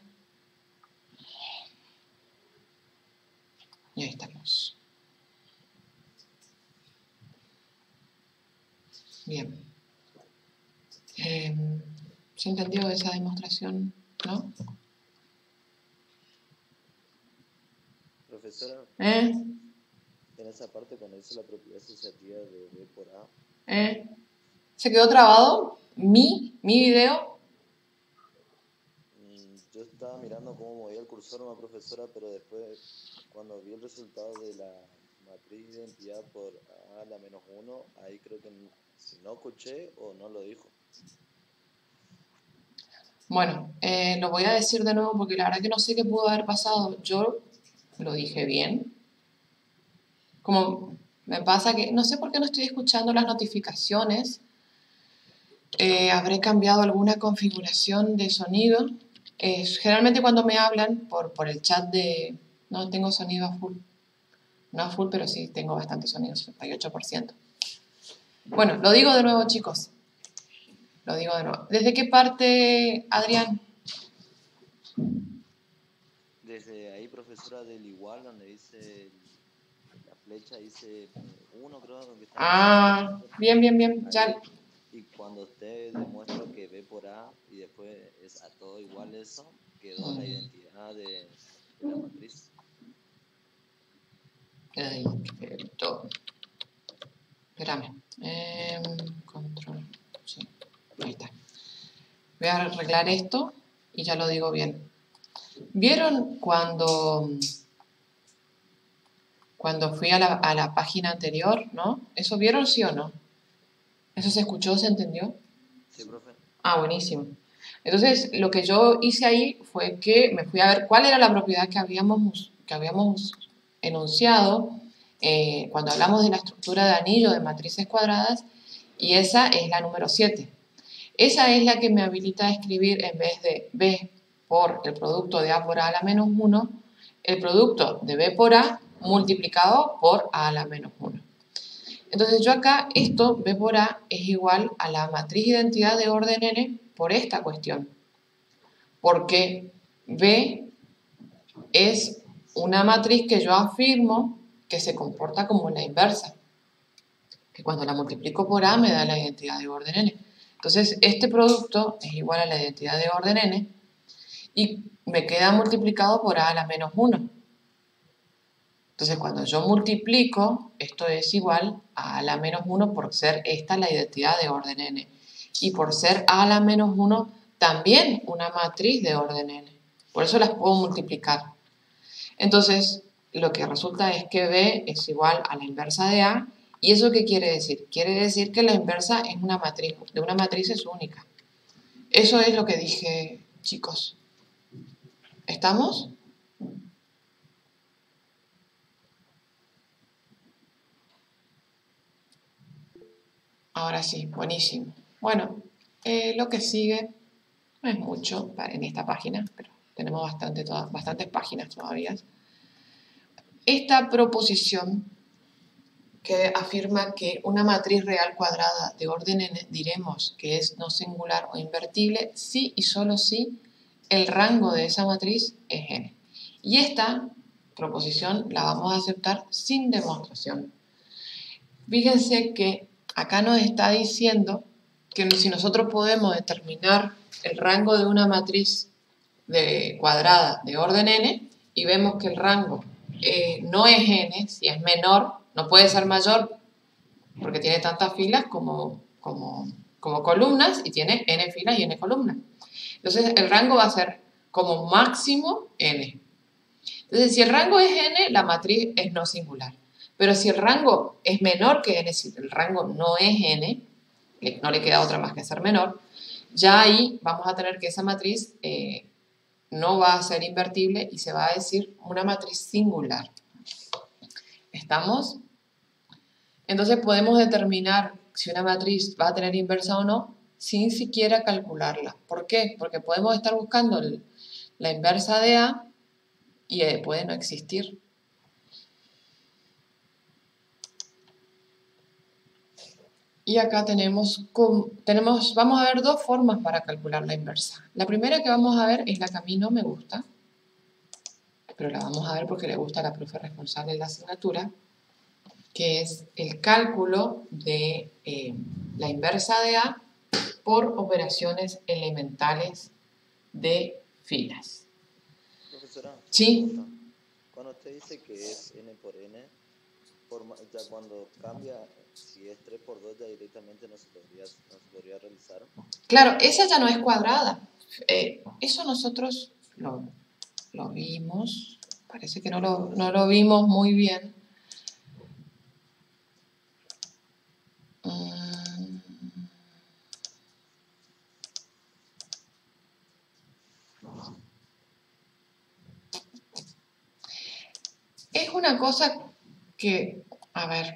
Y ahí estamos. Bien. ¿Se entendió esa demostración? ¿No? Profesora, ¿Eh? en esa parte cuando dice la propiedad asociativa de B por A, ¿Se quedó trabado mi video? yo estaba mirando cómo movía el cursor una profesora, pero después cuando vi el resultado de la matriz de identidad por A a la menos 1, ahí creo que si no escuché o no lo dijo. Bueno, lo voy a decir de nuevo porque la verdad que no sé qué pudo haber pasado. Yo lo dije bien. Como me pasa que no sé por qué no estoy escuchando las notificaciones. Habré cambiado alguna configuración de sonido. Generalmente cuando me hablan por el chat de... No tengo sonido a full. No a full, pero sí tengo bastante sonido, 78%. Bueno, lo digo de nuevo, chicos. Lo digo de nuevo. ¿Desde qué parte, Adrián? Desde ahí, profesora, del igual, donde dice la flecha, dice 1, creo, donde está. Bien. Ahí, Ya. y cuando usted demuestra que B por A y después es a todo igual eso, quedó la identidad de la matriz. Perfecto. Espérame. Control. Sí. Ahí está. Voy a arreglar esto y ya lo digo bien. ¿Vieron cuando fui a la página anterior, no? ¿Eso vieron, sí o no? ¿Eso se escuchó, se entendió? Sí, profe. Ah, buenísimo. Entonces, lo que yo hice ahí fue que me fui a ver cuál era la propiedad que habíamos enunciado cuando hablamos de la estructura de anillo de matrices cuadradas, y esa es la número 7. Esa es la que me habilita a escribir, en vez de B por el producto de A por A a la menos 1, el producto de B por A multiplicado por A a la menos 1. Entonces yo acá, esto, B por A, es igual a la matriz identidad de orden n por esta cuestión. Porque B es una matriz que yo afirmo que se comporta como la inversa. Que cuando la multiplico por A me da la identidad de orden n. Entonces este producto es igual a la identidad de orden n y me queda multiplicado por A a la menos 1. Entonces, cuando yo multiplico, esto es igual a la menos 1 por ser esta la identidad de orden n. Y por ser a la menos 1, también una matriz de orden n. Por eso las puedo multiplicar. Entonces, lo que resulta es que B es igual a la inversa de A. ¿Y eso qué quiere decir? Quiere decir que la inversa es una matriz, de una matriz es única. Eso es lo que dije, chicos. ¿Estamos? Ahora sí, buenísimo. Bueno, lo que sigue no es mucho en esta página, pero tenemos bastantes páginas todavía. Esta proposición que afirma que una matriz real cuadrada de orden n diremos que es no singular o invertible si y solo si el rango de esa matriz es n. Y esta proposición la vamos a aceptar sin demostración. Fíjense que acá nos está diciendo que si nosotros podemos determinar el rango de una matriz cuadrada de orden n y vemos que el rango no es n, si es menor, no puede ser mayor, porque tiene tantas filas como columnas y tiene n filas y n columnas. Entonces el rango va a ser como máximo n. Entonces si el rango es n, la matriz es no singular. Pero si el rango es menor que n, si el rango no es n, no le queda otra más que ser menor, ya ahí vamos a tener que esa matriz no va a ser invertible y se va a decir una matriz singular. ¿Estamos? Entonces podemos determinar si una matriz va a tener inversa o no sin siquiera calcularla. ¿Por qué? Porque podemos estar buscando la inversa de A y puede no existir. Y acá vamos a ver dos formas para calcular la inversa. La primera que vamos a ver es la que a mí no me gusta, pero la vamos a ver porque le gusta a la profe responsable de la asignatura, que es el cálculo de la inversa de A por operaciones elementales de filas. Profesora, ¿Sí? cuando usted dice que es n por n, ya cuando cambia, si es 3 por 2 ya directamente no se podría realizar. Claro, esa ya no es cuadrada. Eso nosotros lo vimos, parece que no lo vimos muy bien. Es una cosa que, a ver,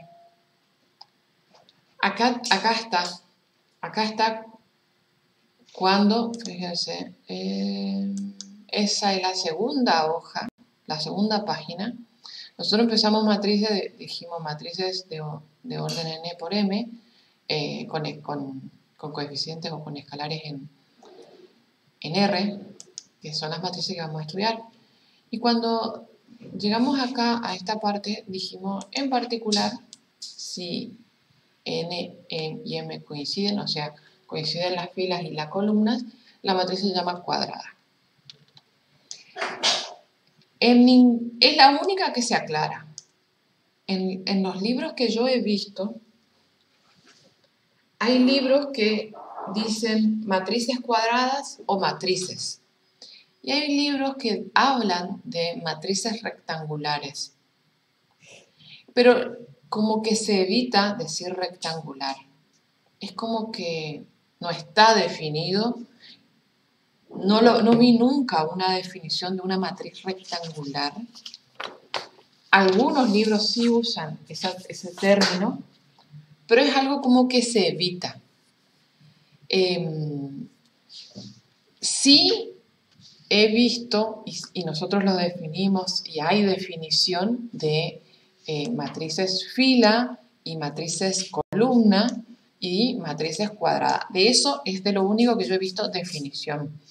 acá está cuando, fíjense, esa es la segunda hoja, la segunda página. Nosotros empezamos matrices, dijimos matrices de orden n por m, con coeficientes o con escalares en R, que son las matrices que vamos a estudiar. Y cuando llegamos acá a esta parte, dijimos en particular si n y m coinciden, o sea, coinciden las filas y las columnas, la matriz se llama cuadrada. Es la única que se aclara. En los libros que yo he visto, hay libros que dicen matrices cuadradas o matrices. Y hay libros que hablan de matrices rectangulares. Pero como que se evita decir rectangular. Es como que no está definido. No vi nunca una definición de una matriz rectangular. Algunos libros sí usan ese término, pero es algo como que se evita. Sí he visto, y nosotros lo definimos, y hay definición de matrices fila y matrices columna y matrices cuadrada. De eso es de lo único que yo he visto definición.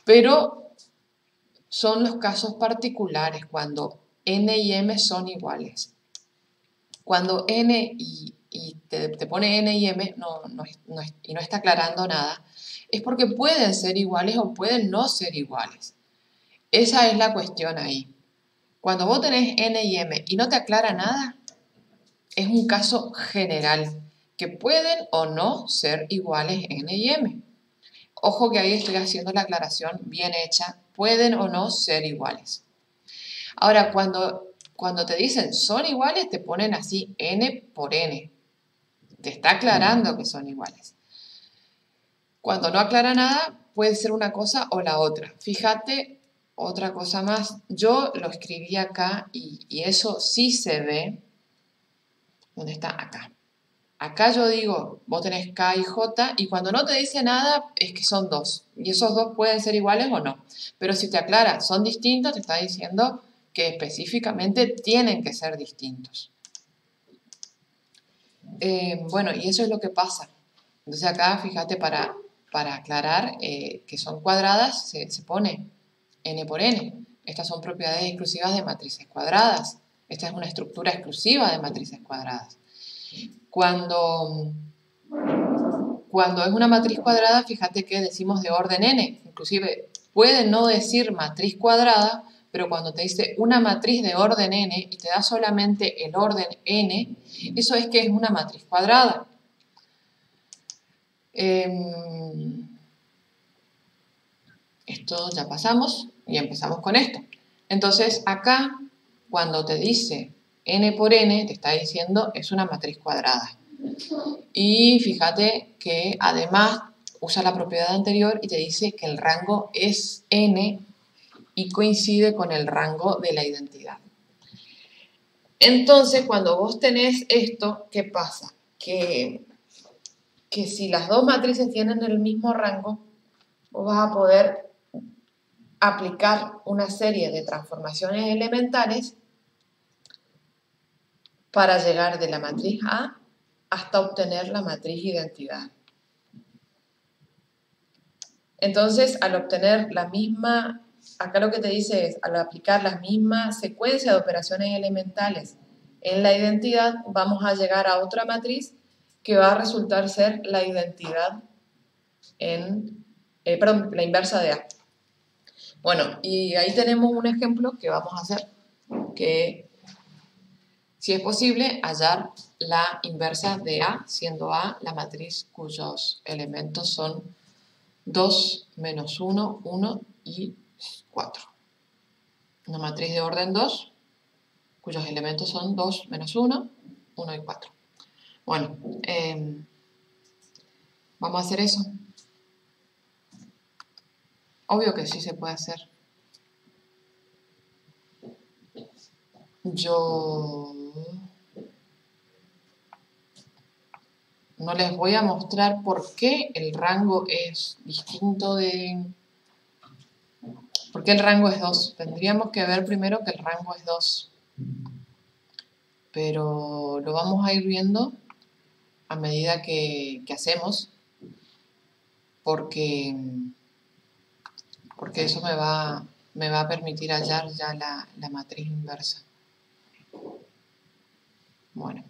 Pero son los casos particulares cuando n y m son iguales. Cuando n y te pone n y m y no está aclarando nada, es porque pueden ser iguales o pueden no ser iguales. Esa es la cuestión ahí. Cuando vos tenés n y m y no te aclara nada, es un caso general, que pueden o no ser iguales n y m. Ojo que ahí estoy haciendo la aclaración bien hecha, pueden o no ser iguales. Ahora, cuando te dicen son iguales, te ponen así n por n. Te está aclarando que son iguales. Cuando no aclara nada, puede ser una cosa o la otra. Fíjate, otra cosa más. Yo lo escribí acá y eso sí se ve. ¿Dónde está? Acá. Acá yo digo, vos tenés K y J, y cuando no te dice nada, es que son dos. Y esos dos pueden ser iguales o no. Pero si te aclara, son distintos, te está diciendo que específicamente tienen que ser distintos. Bueno, y eso es lo que pasa. Entonces acá, fíjate, para aclarar que son cuadradas, se pone n por n. Estas son propiedades exclusivas de matrices cuadradas. Esta es una estructura exclusiva de matrices cuadradas. Cuando es una matriz cuadrada, fíjate que decimos de orden n. Inclusive puede no decir matriz cuadrada, pero cuando te dice una matriz de orden n y te da solamente el orden n, eso es que es una matriz cuadrada. Esto ya pasamos y empezamos con esto. Entonces acá, cuando te dice n por n, te está diciendo es una matriz cuadrada. Y fíjate que además usa la propiedad anterior y te dice que el rango es n y coincide con el rango de la identidad. Entonces, cuando vos tenés esto, ¿qué pasa? Que si las dos matrices tienen el mismo rango, vos vas a poder aplicar una serie de transformaciones elementales para llegar de la matriz A hasta obtener la matriz identidad. Entonces, al obtener la misma, acá lo que te dice es, al aplicar la misma secuencia de operaciones elementales en la identidad, vamos a llegar a otra matriz que va a resultar ser la identidad perdón, la inversa de A. Bueno, y ahí tenemos un ejemplo que vamos a hacer, que si es posible, hallar la inversa de A, siendo A la matriz cuyos elementos son 2, menos 1, 1 y 4. Una matriz de orden 2, cuyos elementos son 2, menos 1, 1 y 4. Bueno, vamos a hacer eso. Obvio que sí se puede hacer. Yo no les voy a mostrar por qué el rango es distinto de... ¿Por qué el rango es 2? Tendríamos que ver primero que el rango es 2. Pero lo vamos a ir viendo a medida que hacemos, porque eso me va a permitir hallar ya la matriz inversa. Bueno,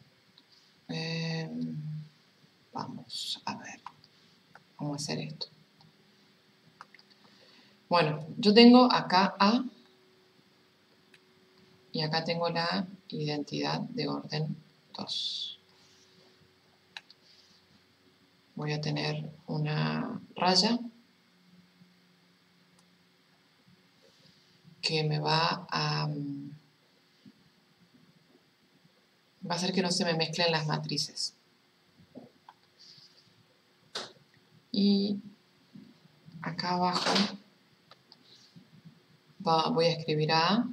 vamos a ver, vamos a hacer esto. Bueno, yo tengo acá A y acá tengo la identidad de orden 2. Voy a tener una raya que me va a hacer que no se me mezclen las matrices. Y acá abajo voy a escribir A.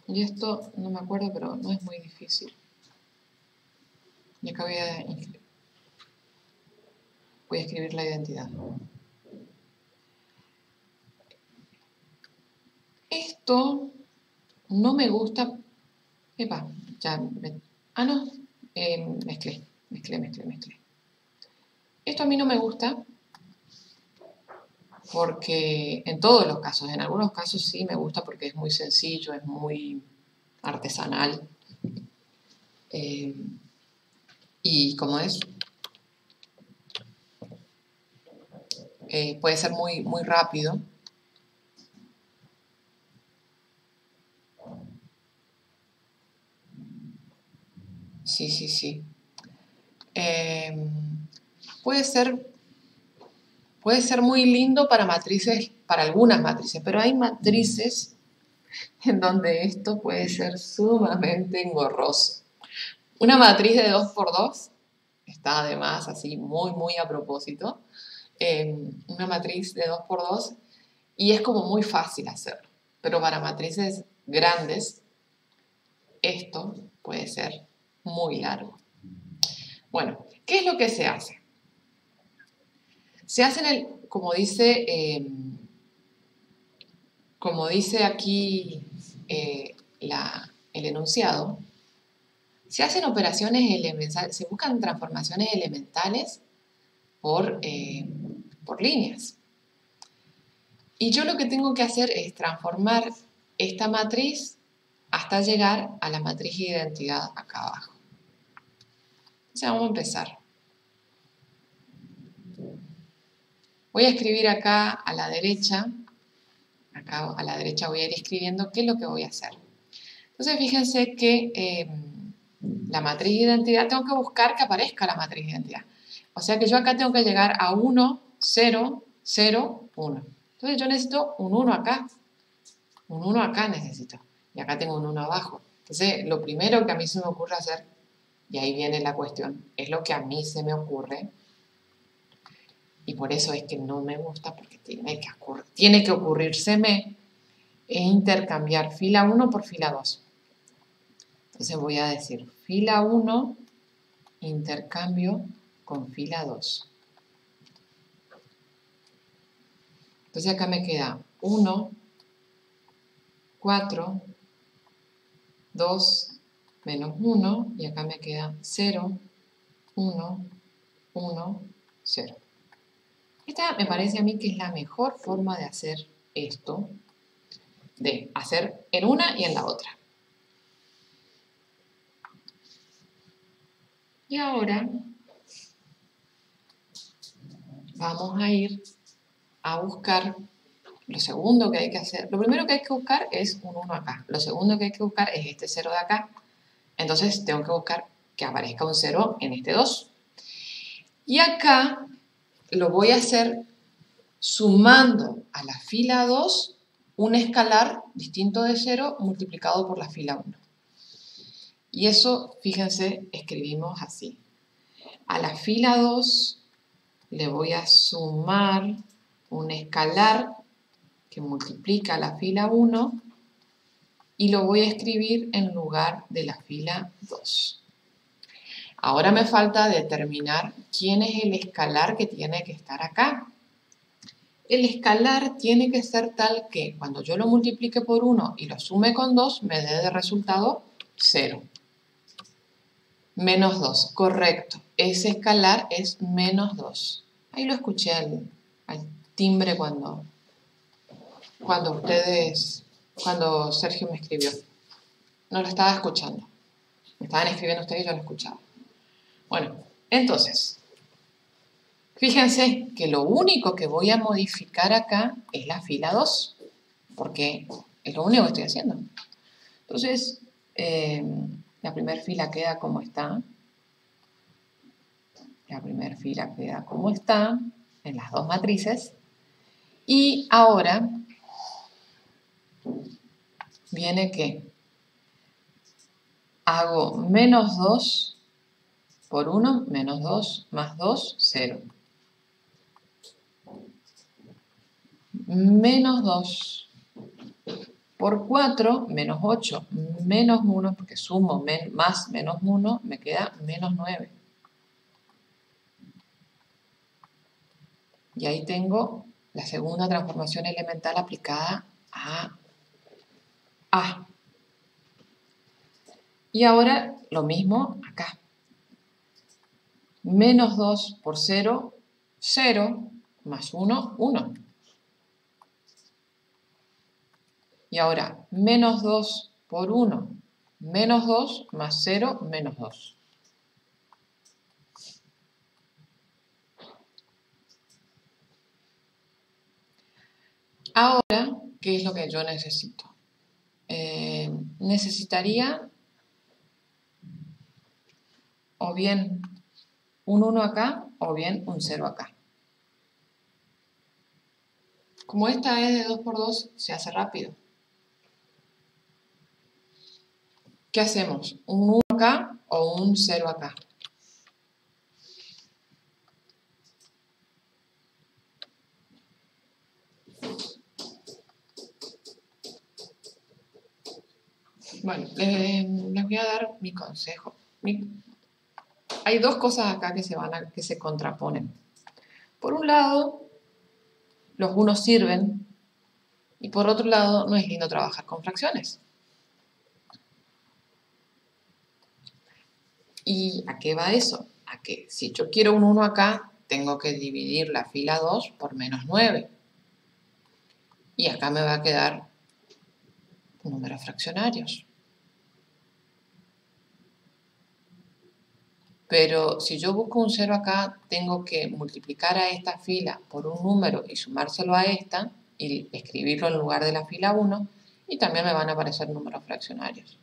Y esto no me acuerdo, pero no es muy difícil. Y acá voy a escribir la identidad. Esto no me gusta. Epa, ya no, mezclé. Esto a mí no me gusta porque en todos los casos, en algunos casos sí me gusta porque es muy sencillo, es muy artesanal. Y como es, puede ser muy, muy rápido. Sí. Puede ser muy lindo para matrices, para algunas matrices, pero hay matrices en donde esto puede ser sumamente engorroso. Una matriz de 2×2 está además así muy, muy a propósito. Una matriz de 2×2 y es como muy fácil hacerlo, pero para matrices grandes esto puede ser muy largo. Bueno, ¿qué es lo que se hace? Se hace como dice aquí el enunciado, se hacen operaciones elementales, se buscan transformaciones elementales por líneas. Y yo lo que tengo que hacer es transformar esta matriz hasta llegar a la matriz de identidad acá abajo. O sea, vamos a empezar. Voy a escribir acá a la derecha voy a ir escribiendo qué es lo que voy a hacer. Entonces fíjense que la matriz de identidad, tengo que buscar que aparezca la matriz de identidad. O sea que yo acá tengo que llegar a 1, 0, 0, 1. Entonces yo necesito un 1 acá. Un 1 acá necesito. Y acá tengo un 1 abajo. Entonces lo primero que a mí se me ocurre hacer, y ahí viene la cuestión, es lo que a mí se me ocurre. Y por eso es que no me gusta, porque tiene que ocurrírseme, es intercambiar fila 1 por fila 2. Entonces voy a decir fila 1, intercambio con fila 2. Entonces acá me queda 1, 4, 2, menos 1, y acá me queda 0, 1, 1, 0. Esta me parece a mí que es la mejor forma de hacer esto, de hacer en una y en la otra. Y ahora vamos a ir a buscar lo segundo que hay que hacer. Lo primero que hay que buscar es un 1 acá. Lo segundo que hay que buscar es este 0 de acá. Entonces tengo que buscar que aparezca un 0 en este 2. Y acá lo voy a hacer sumando a la fila 2 un escalar distinto de 0 multiplicado por la fila 1. Y eso, fíjense, escribimos así. A la fila 2 le voy a sumar un escalar que multiplica la fila 1 y lo voy a escribir en lugar de la fila 2. Ahora me falta determinar quién es el escalar que tiene que estar acá. El escalar tiene que ser tal que cuando yo lo multiplique por 1 y lo sume con 2 me dé de resultado 0. Menos 2, correcto. Ese escalar es menos 2. Ahí lo escuché al timbre cuando Sergio me escribió. No lo estaba escuchando. Me estaban escribiendo ustedes y yo lo escuchaba. Bueno, entonces, fíjense que lo único que voy a modificar acá es la fila 2, porque es lo único que estoy haciendo. Entonces, la primera fila queda como está. La primera fila queda como está en las dos matrices. Y ahora viene que hago menos 2 por 1, menos 2 más 2, 0. Menos 2 por 4, menos 8, menos 1, porque sumo más menos 1, me queda menos 9. Y ahí tengo la segunda transformación elemental aplicada a A. Y ahora lo mismo acá. Menos 2 por 0, 0, más 1, 1. Y ahora, menos 2 por 1, menos 2, más 0, menos 2. Ahora, ¿qué es lo que yo necesito? Necesitaría o bien un 1 acá o bien un 0 acá. Como esta es de 2 por 2, se hace rápido. ¿Qué hacemos? ¿Un 1 acá o un 0 acá? Bueno, les voy a dar mi consejo. Hay dos cosas acá que se contraponen. Por un lado, los unos sirven y por otro lado, no es lindo trabajar con fracciones. ¿Y a qué va eso? A que si yo quiero un 1 acá, tengo que dividir la fila 2 por menos 9. Y acá me va a quedar números fraccionarios. Pero si yo busco un 0 acá, tengo que multiplicar a esta fila por un número y sumárselo a esta y escribirlo en lugar de la fila 1 y también me van a aparecer números fraccionarios.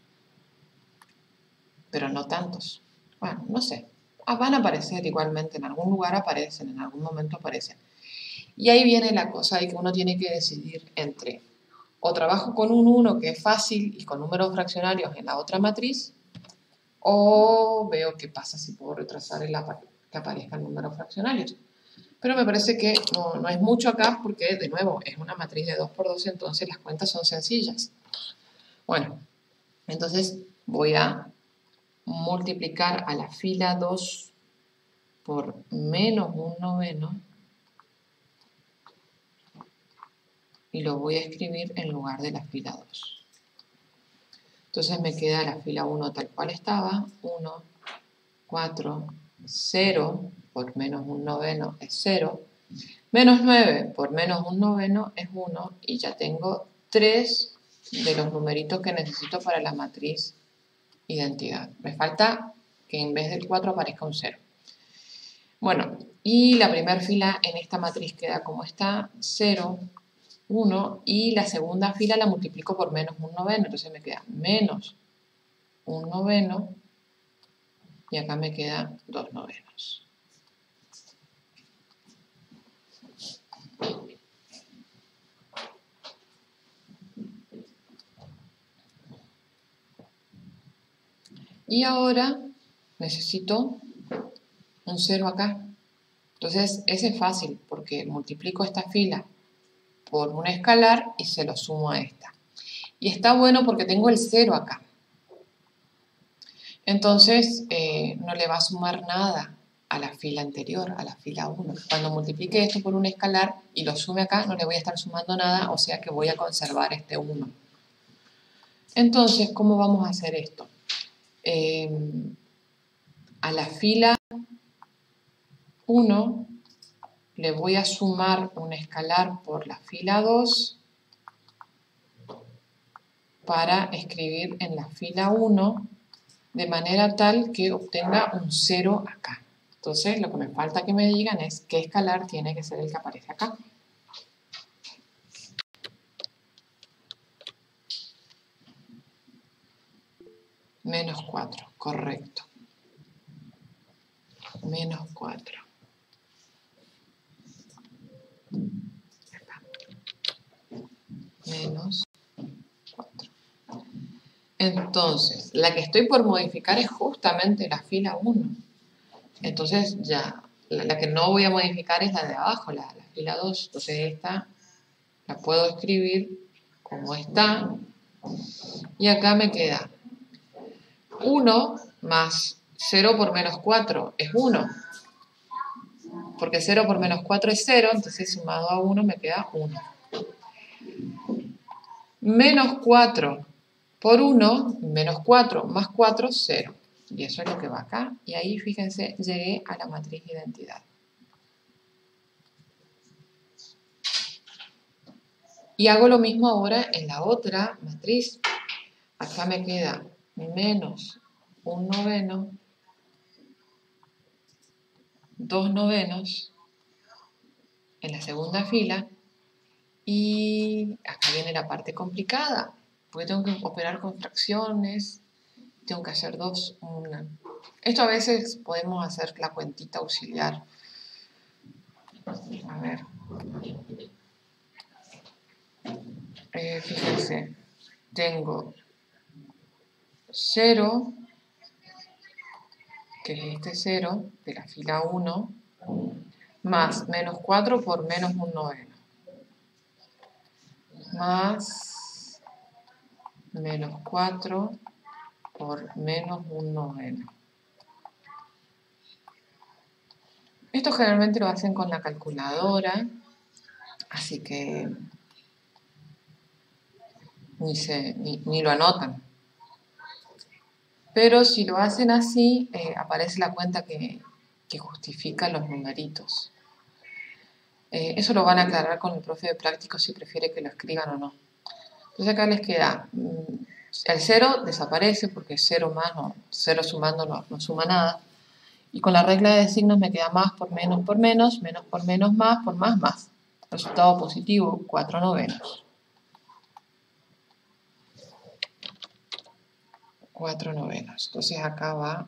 Pero no tantos. Bueno, no sé. Van a aparecer igualmente, en algún lugar aparecen, en algún momento aparecen. Y ahí viene la cosa de que uno tiene que decidir entre o trabajo con un 1 que es fácil y con números fraccionarios en la otra matriz, o veo qué pasa si puedo retrasar que aparezcan números fraccionarios. Pero me parece que no es mucho acá porque, de nuevo, es una matriz de 2 por 2, entonces las cuentas son sencillas. Bueno, entonces voy a multiplicar a la fila 2 por menos un noveno y lo voy a escribir en lugar de la fila 2. Entonces me queda la fila 1 tal cual estaba, 1, 4, 0 por menos un noveno es 0, menos 9 por menos un noveno es 1 y ya tengo 3 de los numeritos que necesito para la matriz identidad. Me falta que en vez del 4 aparezca un 0. Bueno, y la primera fila en esta matriz queda como está, 0, 1, y la segunda fila la multiplico por menos un noveno, entonces me queda menos un noveno, y acá me quedan 2 novenos. Y ahora necesito un 0 acá. Entonces, ese es fácil porque multiplico esta fila por un escalar y se lo sumo a esta. Y está bueno porque tengo el 0 acá. Entonces, no le va a sumar nada a la fila anterior, a la fila 1. Cuando multiplique esto por un escalar y lo sume acá, no le voy a estar sumando nada, o sea que voy a conservar este 1. Entonces, ¿cómo vamos a hacer esto? A la fila 1 le voy a sumar un escalar por la fila 2 para escribir en la fila 1 de manera tal que obtenga un 0 acá. Entonces, lo que me falta que me digan es qué escalar tiene que ser el que aparece acá. Menos 4, correcto. Menos 4. Menos 4. Entonces, la que estoy por modificar es justamente la fila 1. Entonces, ya, la que no voy a modificar es la de abajo, la fila 2. Entonces, esta la puedo escribir como está. Y acá me queda 1 más 0 por menos 4 es 1. Porque 0 por menos 4 es 0, entonces sumado a 1 me queda 1. Menos 4 por 1, menos 4 más 4, 0. Y eso es lo que va acá. Y ahí, fíjense, llegué a la matriz identidad. Y hago lo mismo ahora en la otra matriz. Acá me queda menos un noveno, 2 novenos en la segunda fila. Y acá viene la parte complicada, porque tengo que operar con fracciones, tengo que hacer 2, 1. Esto a veces podemos hacer la cuentita auxiliar. A ver. Fíjense, tengo 0, que es este 0 de la fila 1, más menos 4 por menos un noveno, más menos 4 por menos un noveno. Esto generalmente lo hacen con la calculadora, así que ni lo anotan. Pero si lo hacen así, aparece la cuenta que justifica los numeritos. Eso lo van a aclarar con el profe de práctico si prefiere que lo escriban o no. Entonces acá les queda, el 0 desaparece porque 0 más, 0 sumando no suma nada. Y con la regla de signos me queda más por menos más por más. Resultado positivo, 4/9. 4/9. Entonces acá va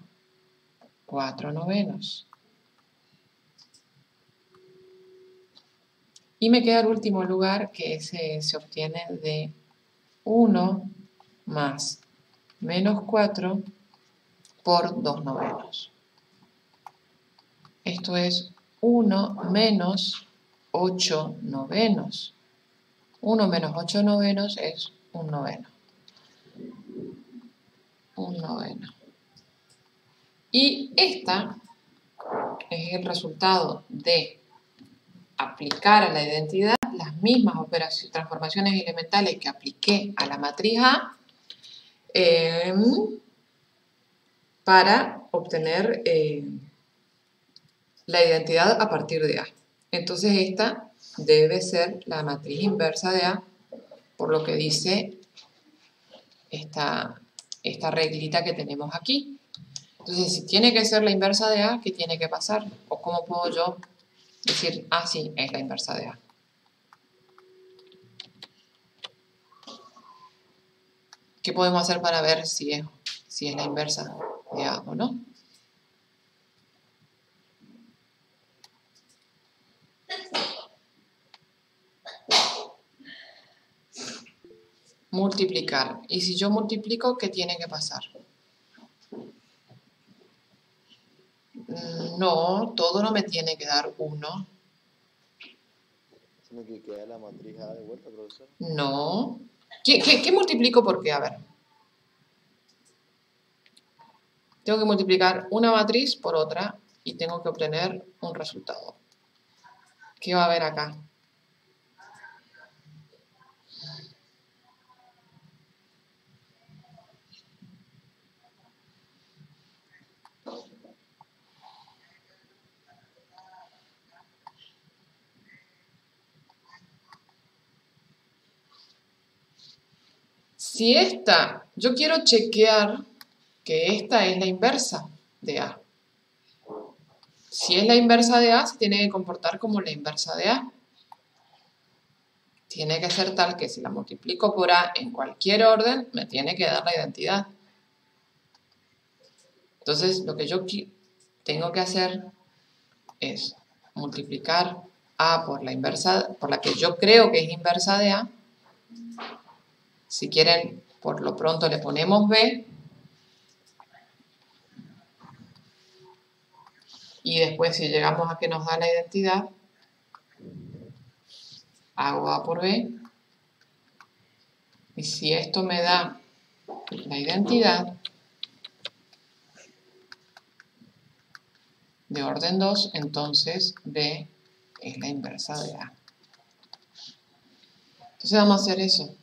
4/9. Y me queda el último lugar, que se obtiene de 1 más menos 4 por 2/9. Esto es 1 menos 8/9. 1 menos 8/9 es 1/9. 1/9. Y esta es el resultado de aplicar a la identidad las mismas operaciones, transformaciones elementales que apliqué a la matriz A para obtener la identidad a partir de A. Entonces esta debe ser la matriz inversa de A, por lo que dice esta reglita que tenemos aquí. Entonces, si tiene que ser la inversa de A, ¿qué tiene que pasar? ¿O cómo puedo yo decir, ah, sí, es la inversa de A? ¿Qué podemos hacer para ver si es la inversa de A o no? Multiplicar. Y si yo multiplico, ¿qué tiene que pasar? No, todo no me tiene que dar 1. ¿Tiene que quedar la matriz A de vuelta, profesor? No. ¿Qué multiplico por qué? A ver. Tengo que multiplicar una matriz por otra y tengo que obtener un resultado. ¿Qué va a haber acá? Si esta, yo quiero chequear que esta es la inversa de A. Si es la inversa de A, se tiene que comportar como la inversa de A. Tiene que ser tal que si la multiplico por A en cualquier orden, me tiene que dar la identidad. Entonces, lo que yo tengo que hacer es multiplicar A por la inversa, por la que yo creo que es inversa de A. Si quieren, por lo pronto le ponemos B. Y después, si llegamos a que nos da la identidad, hago A por B. Y si esto me da la identidad de orden 2, entonces B es la inversa de A. Entonces vamos a hacer eso.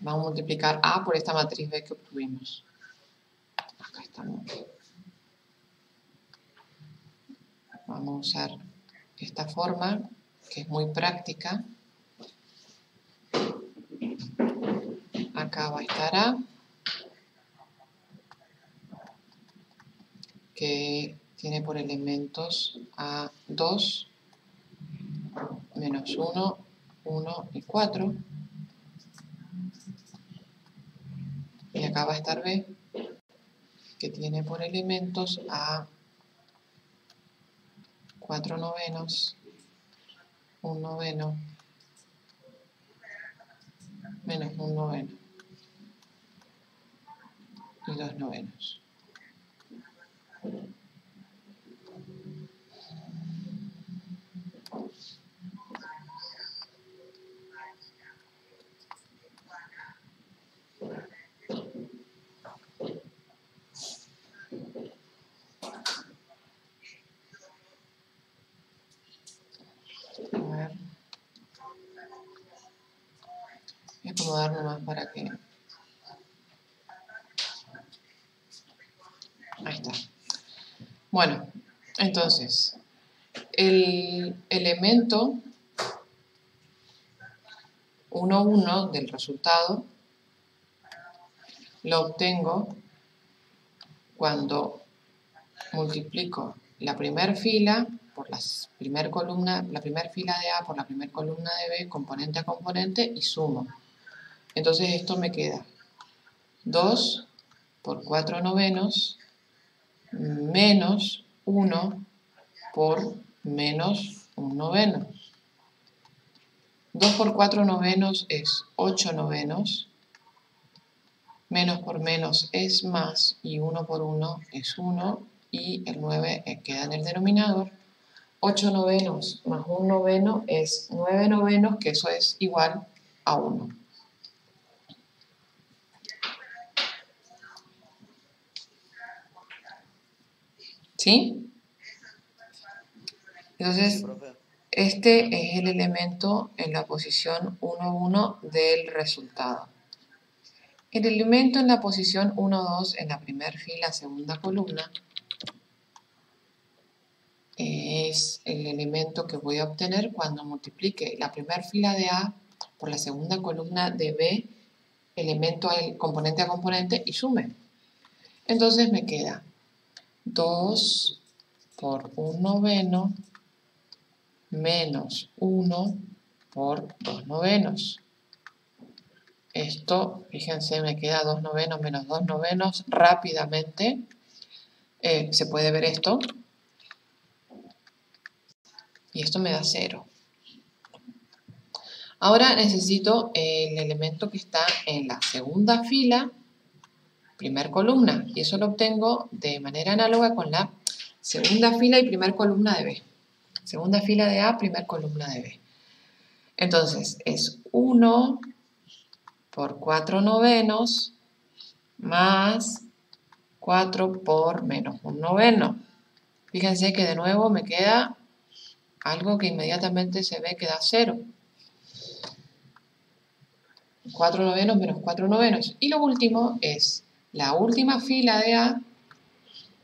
Vamos a multiplicar A por esta matriz B que obtuvimos. Acá estamos. Vamos a usar esta forma, que es muy práctica. Acá va a estar A, que tiene por elementos A2, menos 1, 1 y 4. Y acá va a estar B, que tiene por elementos A 4/9, 1/9, menos 1/9 y 2/9. A ver. Voy a acomodar nomás para que... Ahí está. Bueno, entonces, el elemento 1,1 del resultado lo obtengo cuando multiplico la primera fila por la primera columna, la primera fila de A por la primera columna de B, componente a componente, y sumo. Entonces esto me queda 2 por 4 novenos menos 1 por menos 1 noveno. 2 por 4 novenos es 8 novenos. Menos por menos es más, y 1 por 1 es 1, y el 9 queda en el denominador. 8 novenos más 1 noveno es 9 novenos, que eso es igual a 1. ¿Sí? Entonces, este es el elemento en la posición 1, 1 del resultado. El elemento en la posición 1, 2 en la primera fila, segunda columna, es el elemento que voy a obtener cuando multiplique la primera fila de A por la segunda columna de B, elemento al componente a componente, y sume. Entonces me queda 2 por 1 noveno menos 1 por 2 novenos. Esto, fíjense, me queda 2 novenos menos 2 novenos. Rápidamente se puede ver esto. Y esto me da 0. Ahora necesito el elemento que está en la segunda fila, primer columna. Y eso lo obtengo de manera análoga con la segunda fila y primer columna de B. Segunda fila de A, primer columna de B. Entonces es 1 por 4 novenos más 4 por menos 1 noveno. Fíjense que de nuevo me queda algo que inmediatamente se ve que da 0. 4 novenos menos 4 novenos. Y lo último es la última fila de A,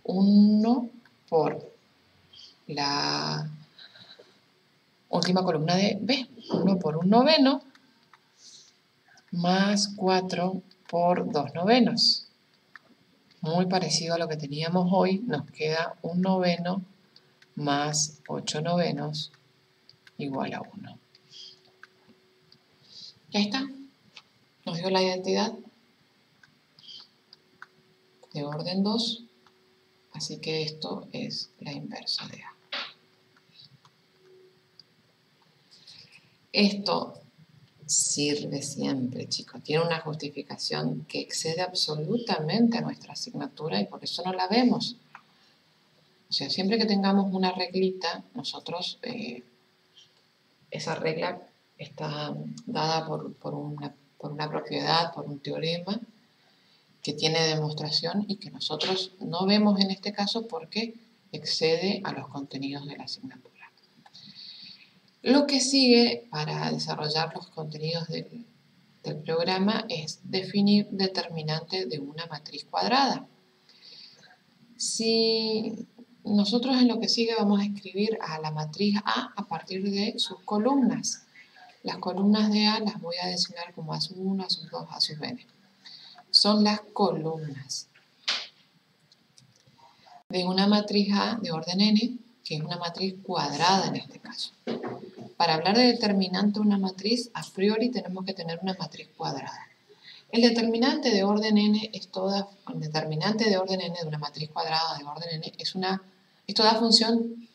1 por la última columna de B. 1 por 1 noveno más 4 por 2 novenos. Muy parecido a lo que teníamos hoy, nos queda 1 noveno más 8 novenos igual a 1. Ya está. Nos dio la identidad de orden 2, así que esto es la inversa de A. Esto sirve siempre, chicos. Tiene una justificación que excede absolutamente a nuestra asignatura y por eso no la vemos. O sea, siempre que tengamos una reglita, nosotros, esa regla está dada por una propiedad, por un teorema que tiene demostración y que nosotros no vemos en este caso porque excede a los contenidos de la asignatura. Lo que sigue para desarrollar los contenidos del programa es definir determinante de una matriz cuadrada. Si nosotros en lo que sigue vamos a escribir a la matriz A partir de sus columnas. Las columnas de A las voy a designar como A sub 1, A sub 2, A sub n. Son las columnas de una matriz A de orden n, que es una matriz cuadrada en este caso. Para hablar de determinante de una matriz, a priori tenemos que tener una matriz cuadrada. El determinante de orden n es el determinante de orden n de una matriz cuadrada de orden n es toda función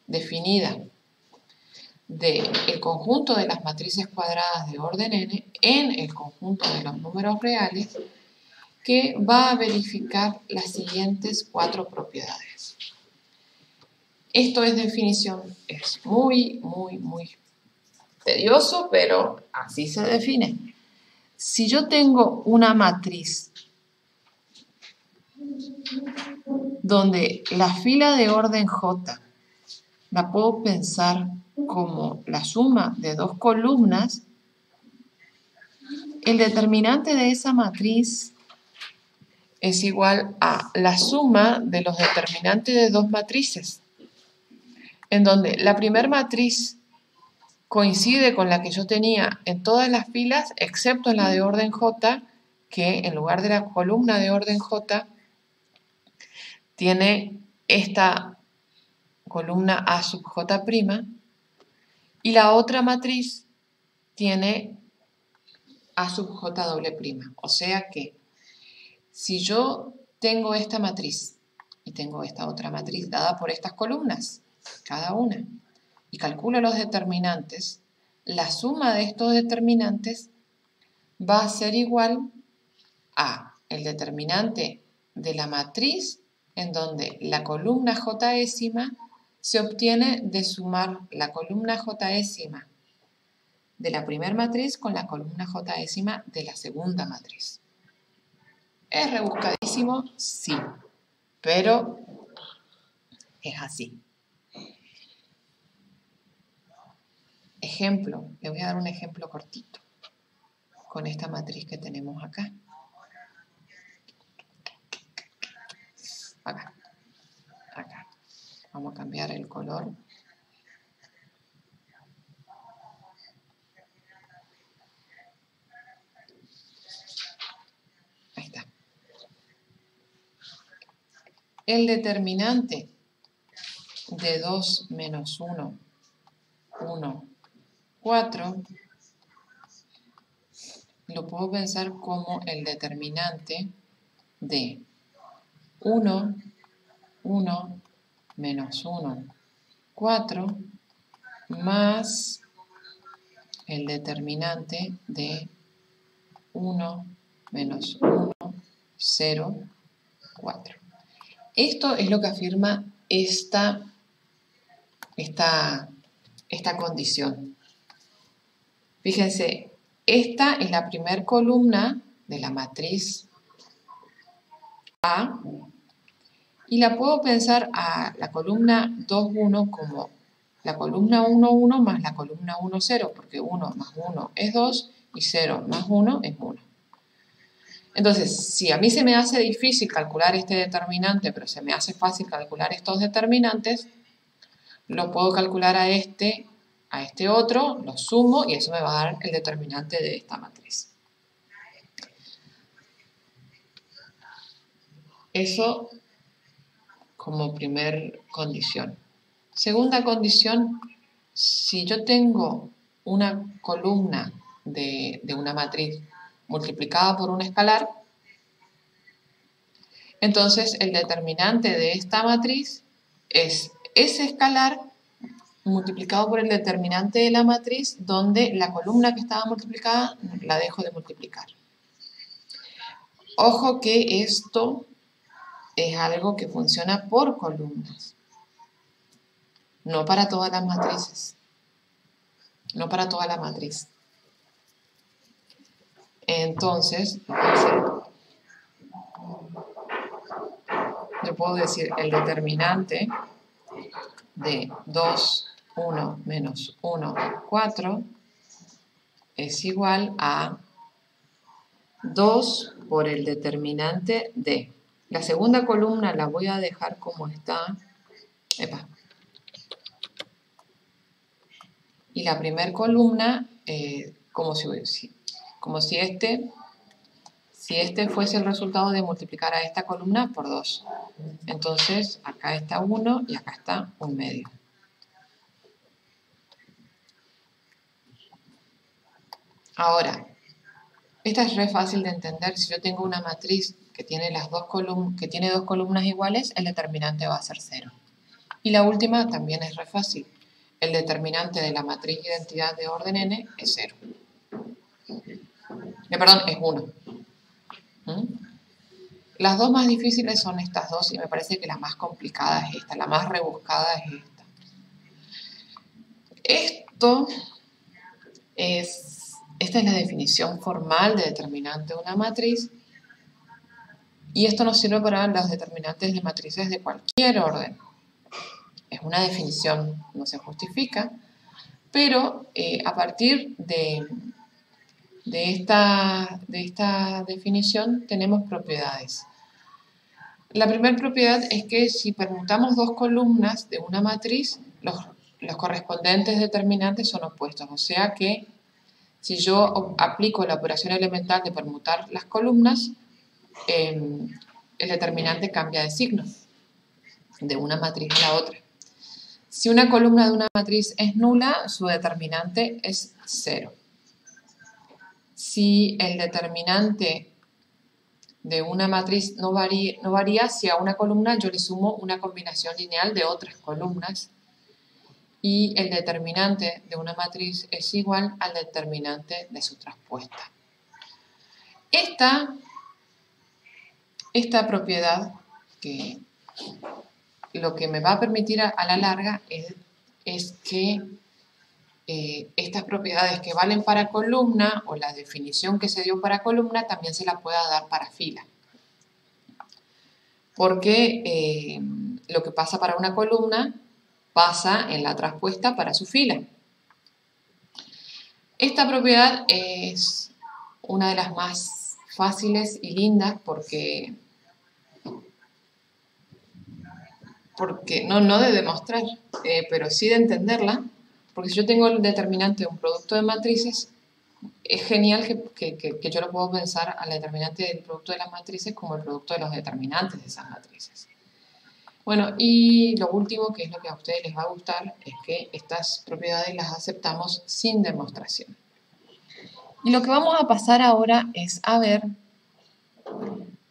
definida del conjunto de las matrices cuadradas de orden n en el conjunto de los números reales, que va a verificar las siguientes 4 propiedades. Esto es definición, es muy tedioso, pero así se define. Si yo tengo una matriz donde la fila de orden J la puedo pensar como la suma de 2 columnas, el determinante de esa matriz es igual a la suma de los determinantes de 2 matrices, en donde la primera matriz coincide con la que yo tenía en todas las filas, excepto en la de orden J, que en lugar de la columna de orden J, tiene esta columna A sub J', y la otra matriz tiene A sub J doble prima. O sea que si yo tengo esta matriz y tengo esta otra matriz dada por estas columnas, cada una, y calculo los determinantes, la suma de estos determinantes va a ser igual a el determinante de la matriz en donde la columna J' se obtiene de sumar la columna J' de la primera matriz con la columna J' de la segunda matriz. ¿Es rebuscadísimo? Sí, pero es así. Ejemplo, le voy a dar un ejemplo cortito con esta matriz que tenemos acá. Acá. Vamos a cambiar el color. Ahí está. El determinante de 2 menos 1, 1, 4, lo puedo pensar como el determinante de 1, 1, menos 1, 4, más el determinante de 1, menos 1, 0, 4. Esto es lo que afirma esta condición. Fíjense, esta es la primera columna de la matriz A y la puedo pensar a la columna 2, 1 como la columna 1, 1 más la columna 1, 0, porque 1 más 1 es 2 y 0 más 1 es 1. Entonces, si a mí se me hace difícil calcular este determinante, pero se me hace fácil calcular estos determinantes, lo puedo calcular a este otro, lo sumo y eso me va a dar el determinante de esta matriz. Eso como primer condición. Segunda condición, si yo tengo una columna de una matriz multiplicada por un escalar, entonces el determinante de esta matriz es ese escalar multiplicado por el determinante de la matriz donde la columna que estaba multiplicada la dejo de multiplicar. Ojo que esto es algo que funciona por columnas, no para todas las matrices, no para toda la matriz. Entonces, yo puedo decir el determinante de 2, 1 menos 1, 4 es igual a 2 por el determinante de. La segunda columna la voy a dejar como está. Epa. Y la primera columna, como si este fuese el resultado de multiplicar a esta columna por 2. Entonces, acá está 1 y acá está 1/2. Ahora, esta es re fácil de entender. Si yo tengo una matriz que tiene dos columnas iguales, el determinante va a ser 0. Y la última también es re fácil. El determinante de la matriz identidad de orden n es 0. Perdón, es 1. Las dos más difíciles son estas dos y me parece que la más complicada es esta, la más rebuscada es esta. Esta es la definición formal de determinante de una matriz y esto nos sirve para los determinantes de matrices de cualquier orden. Es una definición, no se justifica, pero a partir de esta definición tenemos propiedades. La primera propiedad es que si permutamos dos columnas de una matriz, los correspondientes determinantes son opuestos, o sea que si yo aplico la operación elemental de permutar las columnas, el determinante cambia de signo. de una matriz a la otra. Si una columna de una matriz es nula, su determinante es 0. Si el determinante de una matriz no varía, si a una columna yo le sumo una combinación lineal de otras columnas, y el determinante de una matriz es igual al determinante de su traspuesta. Esta propiedad, que lo que me va a permitir a la larga es que estas propiedades que valen para columna, o la definición que se dio para columna, también se la pueda dar para fila. Porque lo que pasa para una columna pasa en la traspuesta para su fila. Esta propiedad es una de las más fáciles y lindas porque no de demostrar, pero sí de entenderla, porque si yo tengo el determinante de un producto de matrices, es genial que yo lo puedo pensar al determinante del producto de las matrices como el producto de los determinantes de esas matrices. Bueno, y lo último, que es lo que a ustedes les va a gustar, es que estas propiedades las aceptamos sin demostración. Y lo que vamos a pasar ahora es a ver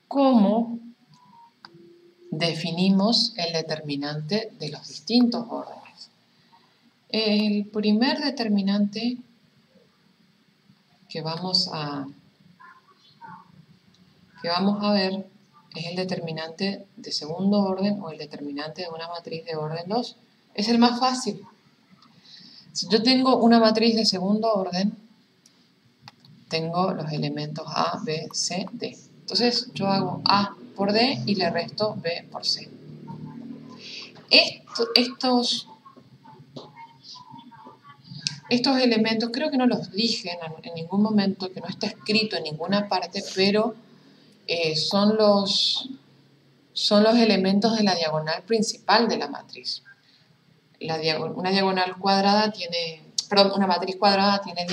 cómo definimos el determinante de los distintos órdenes. El primer determinante que vamos a ver es el determinante de segundo orden o el determinante de una matriz de orden 2. Es el más fácil. Si yo tengo una matriz de segundo orden, tengo los elementos A, B, C, D. Entonces yo hago A por D y le resto B por C. Estos elementos, creo que no los dije en ningún momento, que no está escrito en ninguna parte, pero son los elementos de la diagonal principal de la matriz. Una matriz cuadrada tiene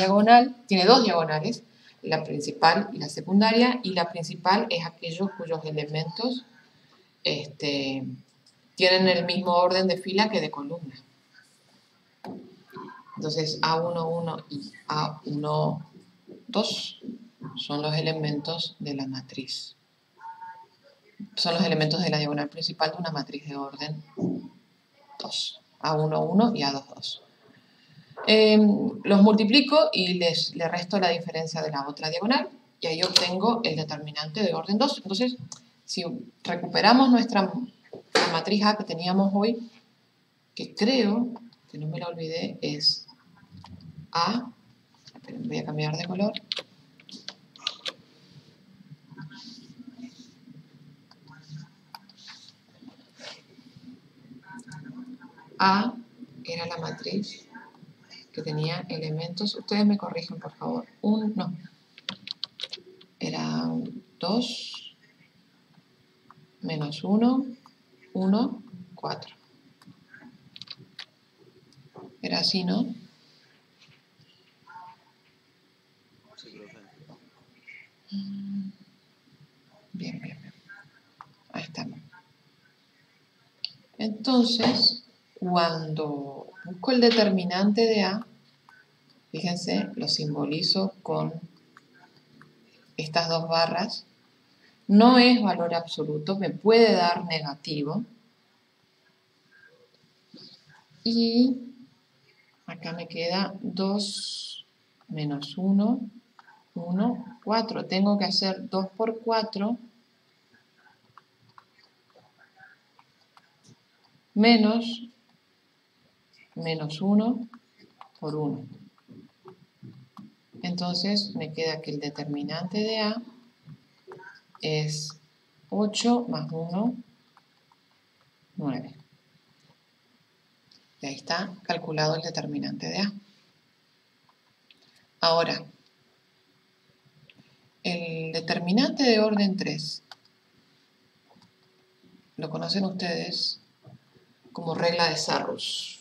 dos diagonales, la principal y la secundaria, y la principal es aquellos cuyos elementos tienen el mismo orden de fila que de columna. Entonces A11 y A12 son los elementos de la matriz. Son los elementos de la diagonal principal de una matriz de orden 2. A11 y A22. Los multiplico y le resto la diferencia de la otra diagonal y ahí obtengo el determinante de orden 2. Entonces, si recuperamos la matriz A que teníamos hoy, que creo que no me la olvidé, es A, voy a cambiar de color, A era la matriz que tenía elementos, ustedes me corrigen por favor, era 2, menos 1, 1, 4. Era así, ¿no? Bien. Ahí estamos. Entonces, cuando busco el determinante de A, fíjense, lo simbolizo con estas dos barras. No es valor absoluto, me puede dar negativo. Y acá me queda 2 menos 1, 1, 4. Tengo que hacer 2 por 4 menos 1 por 1. Entonces me queda que el determinante de A es 8 más 1, 9. Y ahí está calculado el determinante de A. Ahora, el determinante de orden 3 lo conocen ustedes como regla de Sarrus.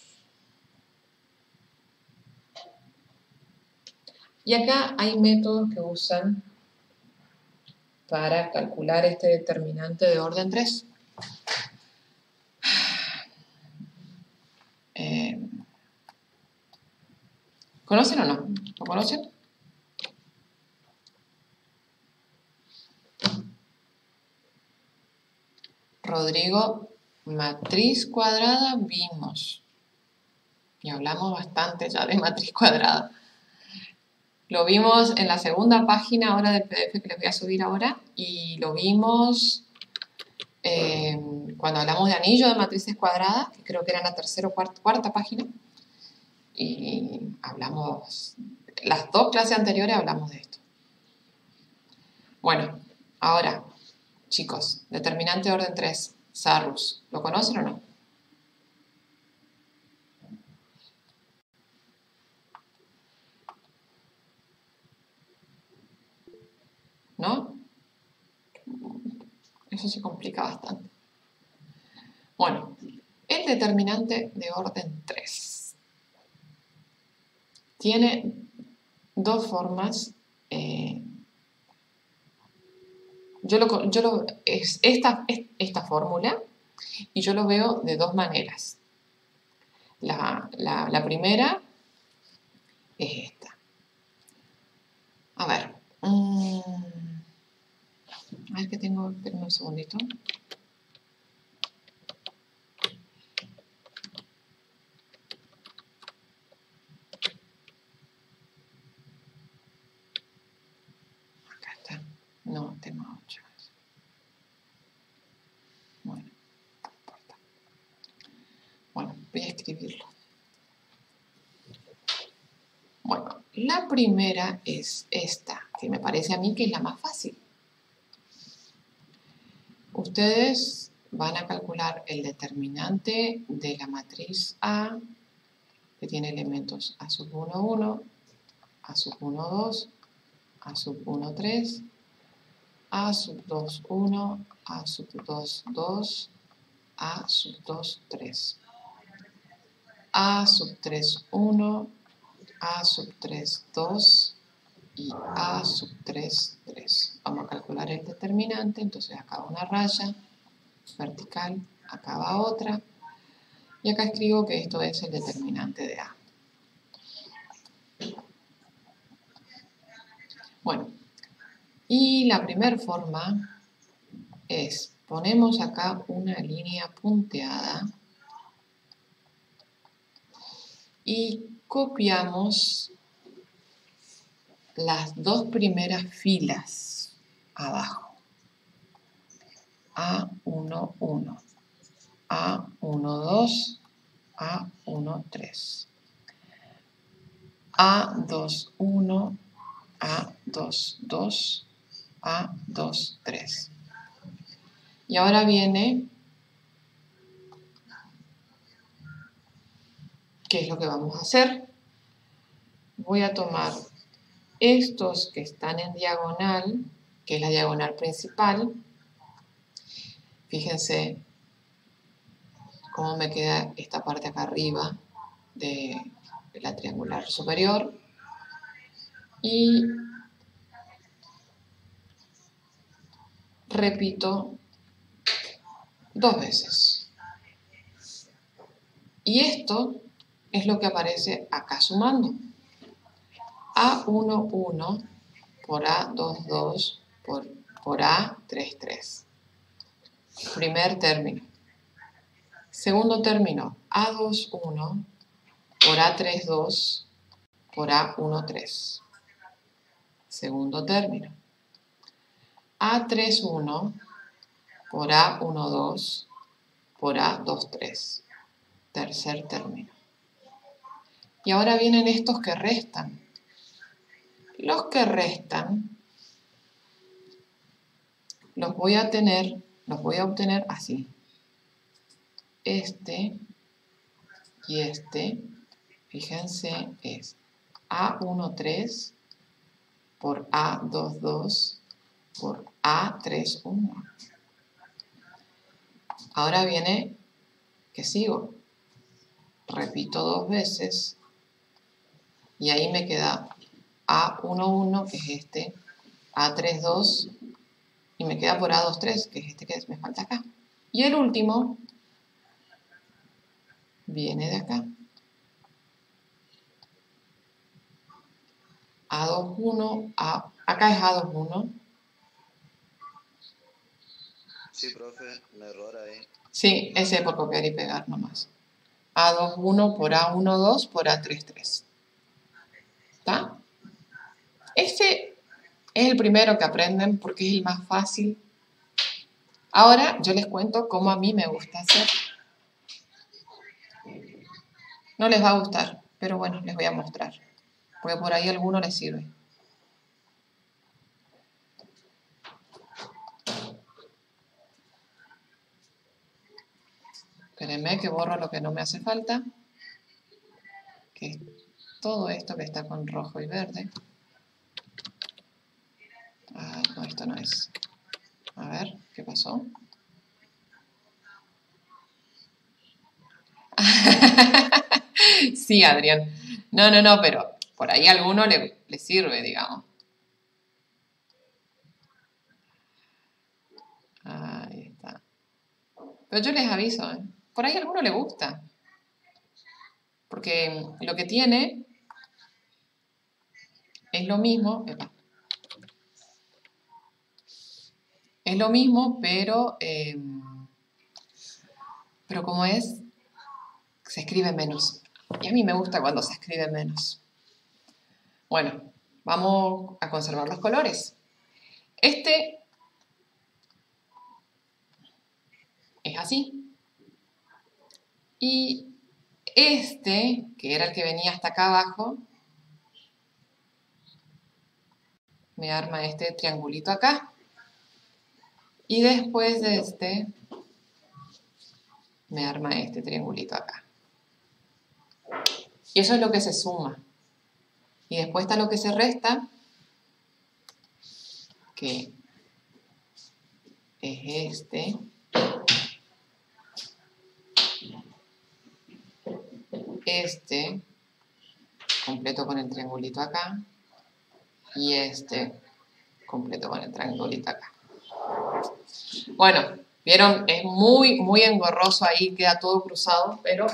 Y acá hay métodos que usan para calcular este determinante de orden 3. conocen o no? ¿Lo conocen? Rodrigo, matriz cuadrada vimos. Y hablamos bastante ya de matriz cuadrada. Lo vimos en la segunda página ahora del PDF que les voy a subir ahora. Y lo vimos cuando hablamos de anillo de matrices cuadradas, que creo que era en la tercera o cuarta página. Y hablamos, las dos clases anteriores hablamos de esto. Bueno, ahora, chicos, determinante de orden 3, Sarrus, ¿lo conocen o no? ¿No? Eso se complica bastante. Bueno, el determinante de orden 3 tiene dos formas. Es esta fórmula y yo lo veo de dos maneras. La primera es esta. A ver que tengo, espérenme un segundito. Acá está. No, tengo 8. Bueno, no importa. Bueno, voy a escribirlo. Bueno, la primera es esta, que me parece a mí que es la más fácil. Ustedes van a calcular el determinante de la matriz A, que tiene elementos A sub 1, 1, A sub 1, 2, A sub 1, 3, A sub 2, 1, A sub 2, 2, A sub 2, 3, A sub 3, 1, A sub 3, 2 y A sub 3, 3. Vamos a calcular el determinante, entonces acá va una raya vertical, acá va otra, y acá escribo que esto es el determinante de A. Bueno, y la primera forma es, ponemos acá una línea punteada y copiamos las dos primeras filas abajo. A1, 1, A1, 2, A1, 3, A2, 1, A2, 2, A2, 3. Y ahora viene, ¿qué es lo que vamos a hacer? Voy a tomar estos que están en diagonal, que es la diagonal principal. Fíjense cómo me queda esta parte acá arriba de la triangular superior. Y repito 2 veces. Y esto es lo que aparece acá sumando. A1, 1 por A2, 2 por A3, 3. Primer término. Segundo término, A2, 1 por A3, 2 por A1, 3. Segundo término. A3, 1 por A1, 2 por A2, 3. Tercer término. Y ahora vienen estos que restan. Los que restan los voy a obtener así. Este y este, fíjense, es A1, 3 por A2, 2 por A3, 1. Ahora viene que sigo. Repito 2 veces y ahí me queda A1, 1, que es este, A3, 2 y me queda por A2, 3, que es este que me falta acá. Y el último viene de acá. A21, acá es A21. Sí, profe, un error ahí. Sí, ese por copiar y pegar nomás. A21 por A12 por A33. ¿Está? Este es el primero que aprenden porque es el más fácil. Ahora yo les cuento cómo a mí me gusta hacer. No les va a gustar, pero bueno, les voy a mostrar. Porque por ahí a alguno les sirve. Espérenme que borro lo que no me hace falta. Que es todo esto que está con rojo y verde. Ay, no, esto no es. A ver, ¿qué pasó? Sí, Adrián. No, pero por ahí a alguno le sirve, digamos. Ahí está. Pero yo les aviso, ¿eh? Por ahí a alguno le gusta. Porque lo que tiene es lo mismo. Epa, es lo mismo, pero como es, se escribe menos. Y a mí me gusta cuando se escribe menos. Bueno, vamos a conservar los colores. Este es así. Y este, que era el que venía hasta acá abajo, me arma este triangulito acá. Y después de este, me arma este triangulito acá. Y eso es lo que se suma. Y después está lo que se resta, que es este, completo con el triangulito acá, y este, completo con el triangulito acá. Bueno, vieron, es muy, muy engorroso ahí, queda todo cruzado, pero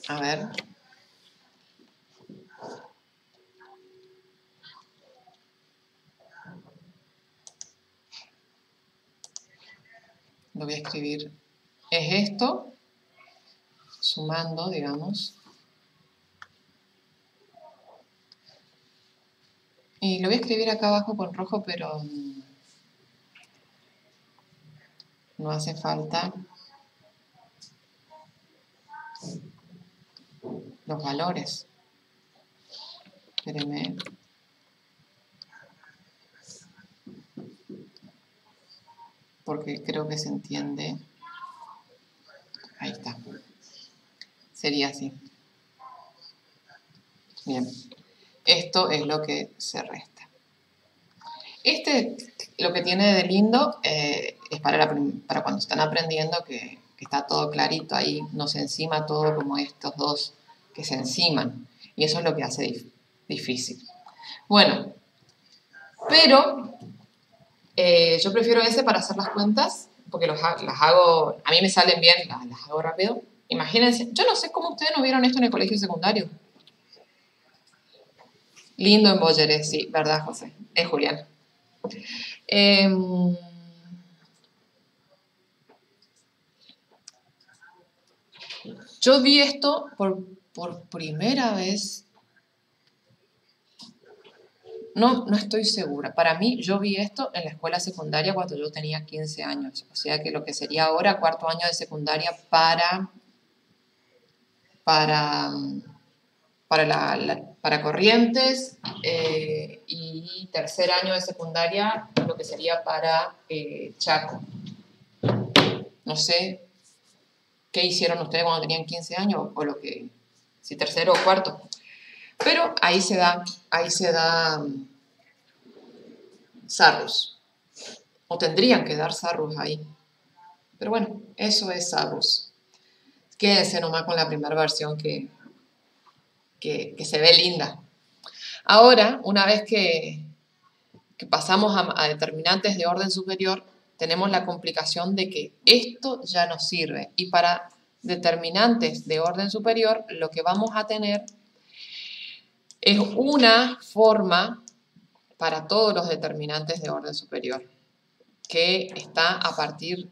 a ver. Lo voy a escribir. Es esto, sumando, digamos. Y lo voy a escribir acá abajo con rojo, pero no hace falta los valores. Espérenme. Porque creo que se entiende. Ahí está. Sería así. Bien. Esto es lo que se resta. Lo que tiene de lindo es para cuando están aprendiendo que está todo clarito ahí, no se encima todo como estos dos que se enciman. Y eso es lo que hace difícil. Bueno, pero yo prefiero ese para hacer las cuentas, porque las hago, a mí me salen bien, las hago rápido. Imagínense, yo no sé cómo ustedes no vieron esto en el colegio secundario. Lindo en Boyeres, sí, ¿verdad, José? Es Julián. Yo vi esto por primera vez. No estoy segura. Para mí, yo vi esto en la escuela secundaria cuando yo tenía 15 años. O sea que lo que sería ahora cuarto año de secundaria para Corrientes y tercer año de secundaria lo que sería para Chaco. No sé qué hicieron ustedes cuando tenían 15 años o si tercero o cuarto. Pero ahí se da Sarrus. O tendrían que dar Sarrus ahí. Pero bueno, eso es Sarrus. Quédense nomás con la primera versión que se ve linda. Ahora, una vez que pasamos a determinantes de orden superior, tenemos la complicación de que esto ya no sirve. Y para determinantes de orden superior, lo que vamos a tener es una forma para todos los determinantes de orden superior, que está a partir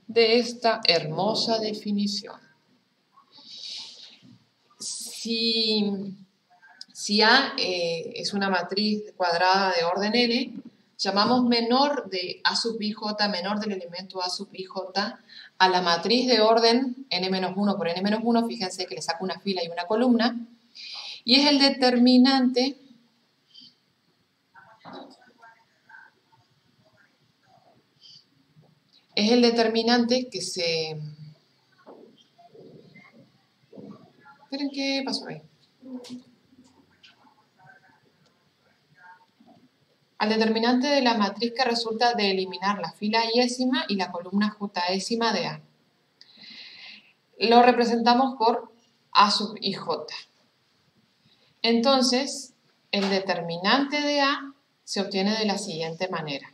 de esta hermosa definición. Si A es una matriz cuadrada de orden n, llamamos menor de A sub ij, menor del elemento A sub ij, a la matriz de orden n-1 por n-1, fíjense que le saco una fila y una columna, y es el determinante que se... Esperen, ¿qué pasó ahí? Al determinante de la matriz que resulta de eliminar la fila iésima y la columna jésima de A. Lo representamos por A sub ij. Entonces, el determinante de A se obtiene de la siguiente manera.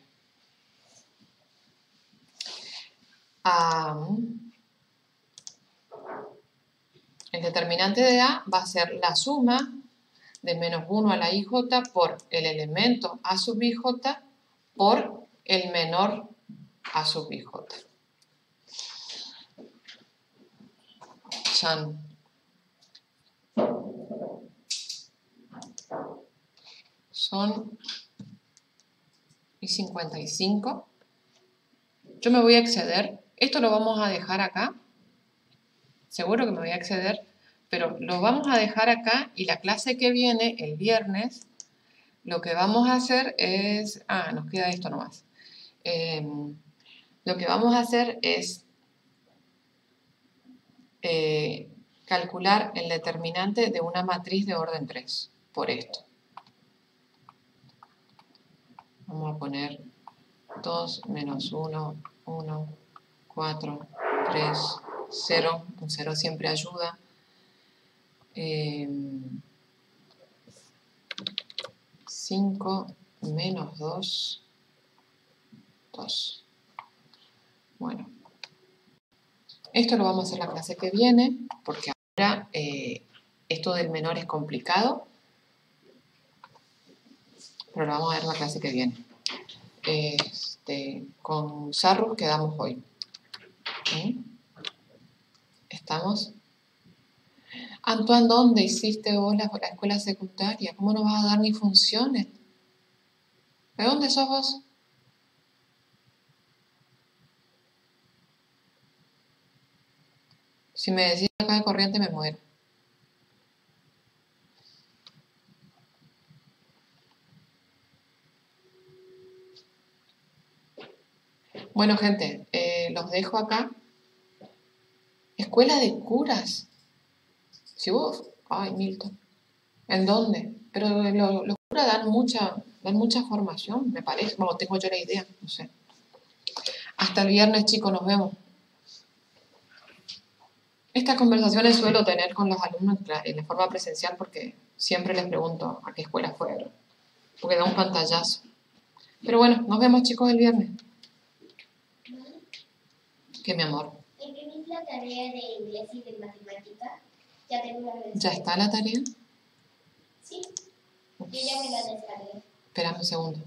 El determinante de A va a ser la suma de menos 1 a la ij por el elemento A sub ij por el menor A sub ij. Son 55. Yo me voy a exceder. Esto lo vamos a dejar acá. Seguro que me voy a exceder, pero lo vamos a dejar acá y la clase que viene, el viernes, lo que vamos a hacer es... nos queda esto nomás. Lo que vamos a hacer es calcular el determinante de una matriz de orden 3, por esto. Vamos a poner 2, menos 1, 1, 4, 3, 0. Un 0 siempre ayuda. 5 menos 2, 2. Bueno, esto lo vamos a hacer la clase que viene, porque ahora esto del menor es complicado, pero lo vamos a ver la clase que viene. Con Sarrus quedamos hoy. ¿Estamos? Antoine, ¿dónde hiciste vos la escuela secundaria? ¿Cómo no vas a dar ni funciones? ¿De dónde sos vos? Si me decís acá de Corriente me muero. Bueno, gente, los dejo acá. Escuela de curas. Si vos... Ay, Milton. ¿En dónde? Pero los curas dan mucha formación, me parece. Bueno, tengo yo la idea, no sé. Hasta el viernes, chicos, nos vemos. Estas conversaciones suelo tener con los alumnos en la forma presencial porque siempre les pregunto a qué escuela fueron. Porque da un pantallazo. Pero bueno, nos vemos, chicos, el viernes. ¿Qué, mi amor? ¿Imprimís la tarea de inglés y de matemática? Ya tengo la versión. ¿Ya está la tarea? Sí. Yo ya me la descargué. Espérame un segundo.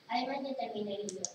Además ya terminé el libro.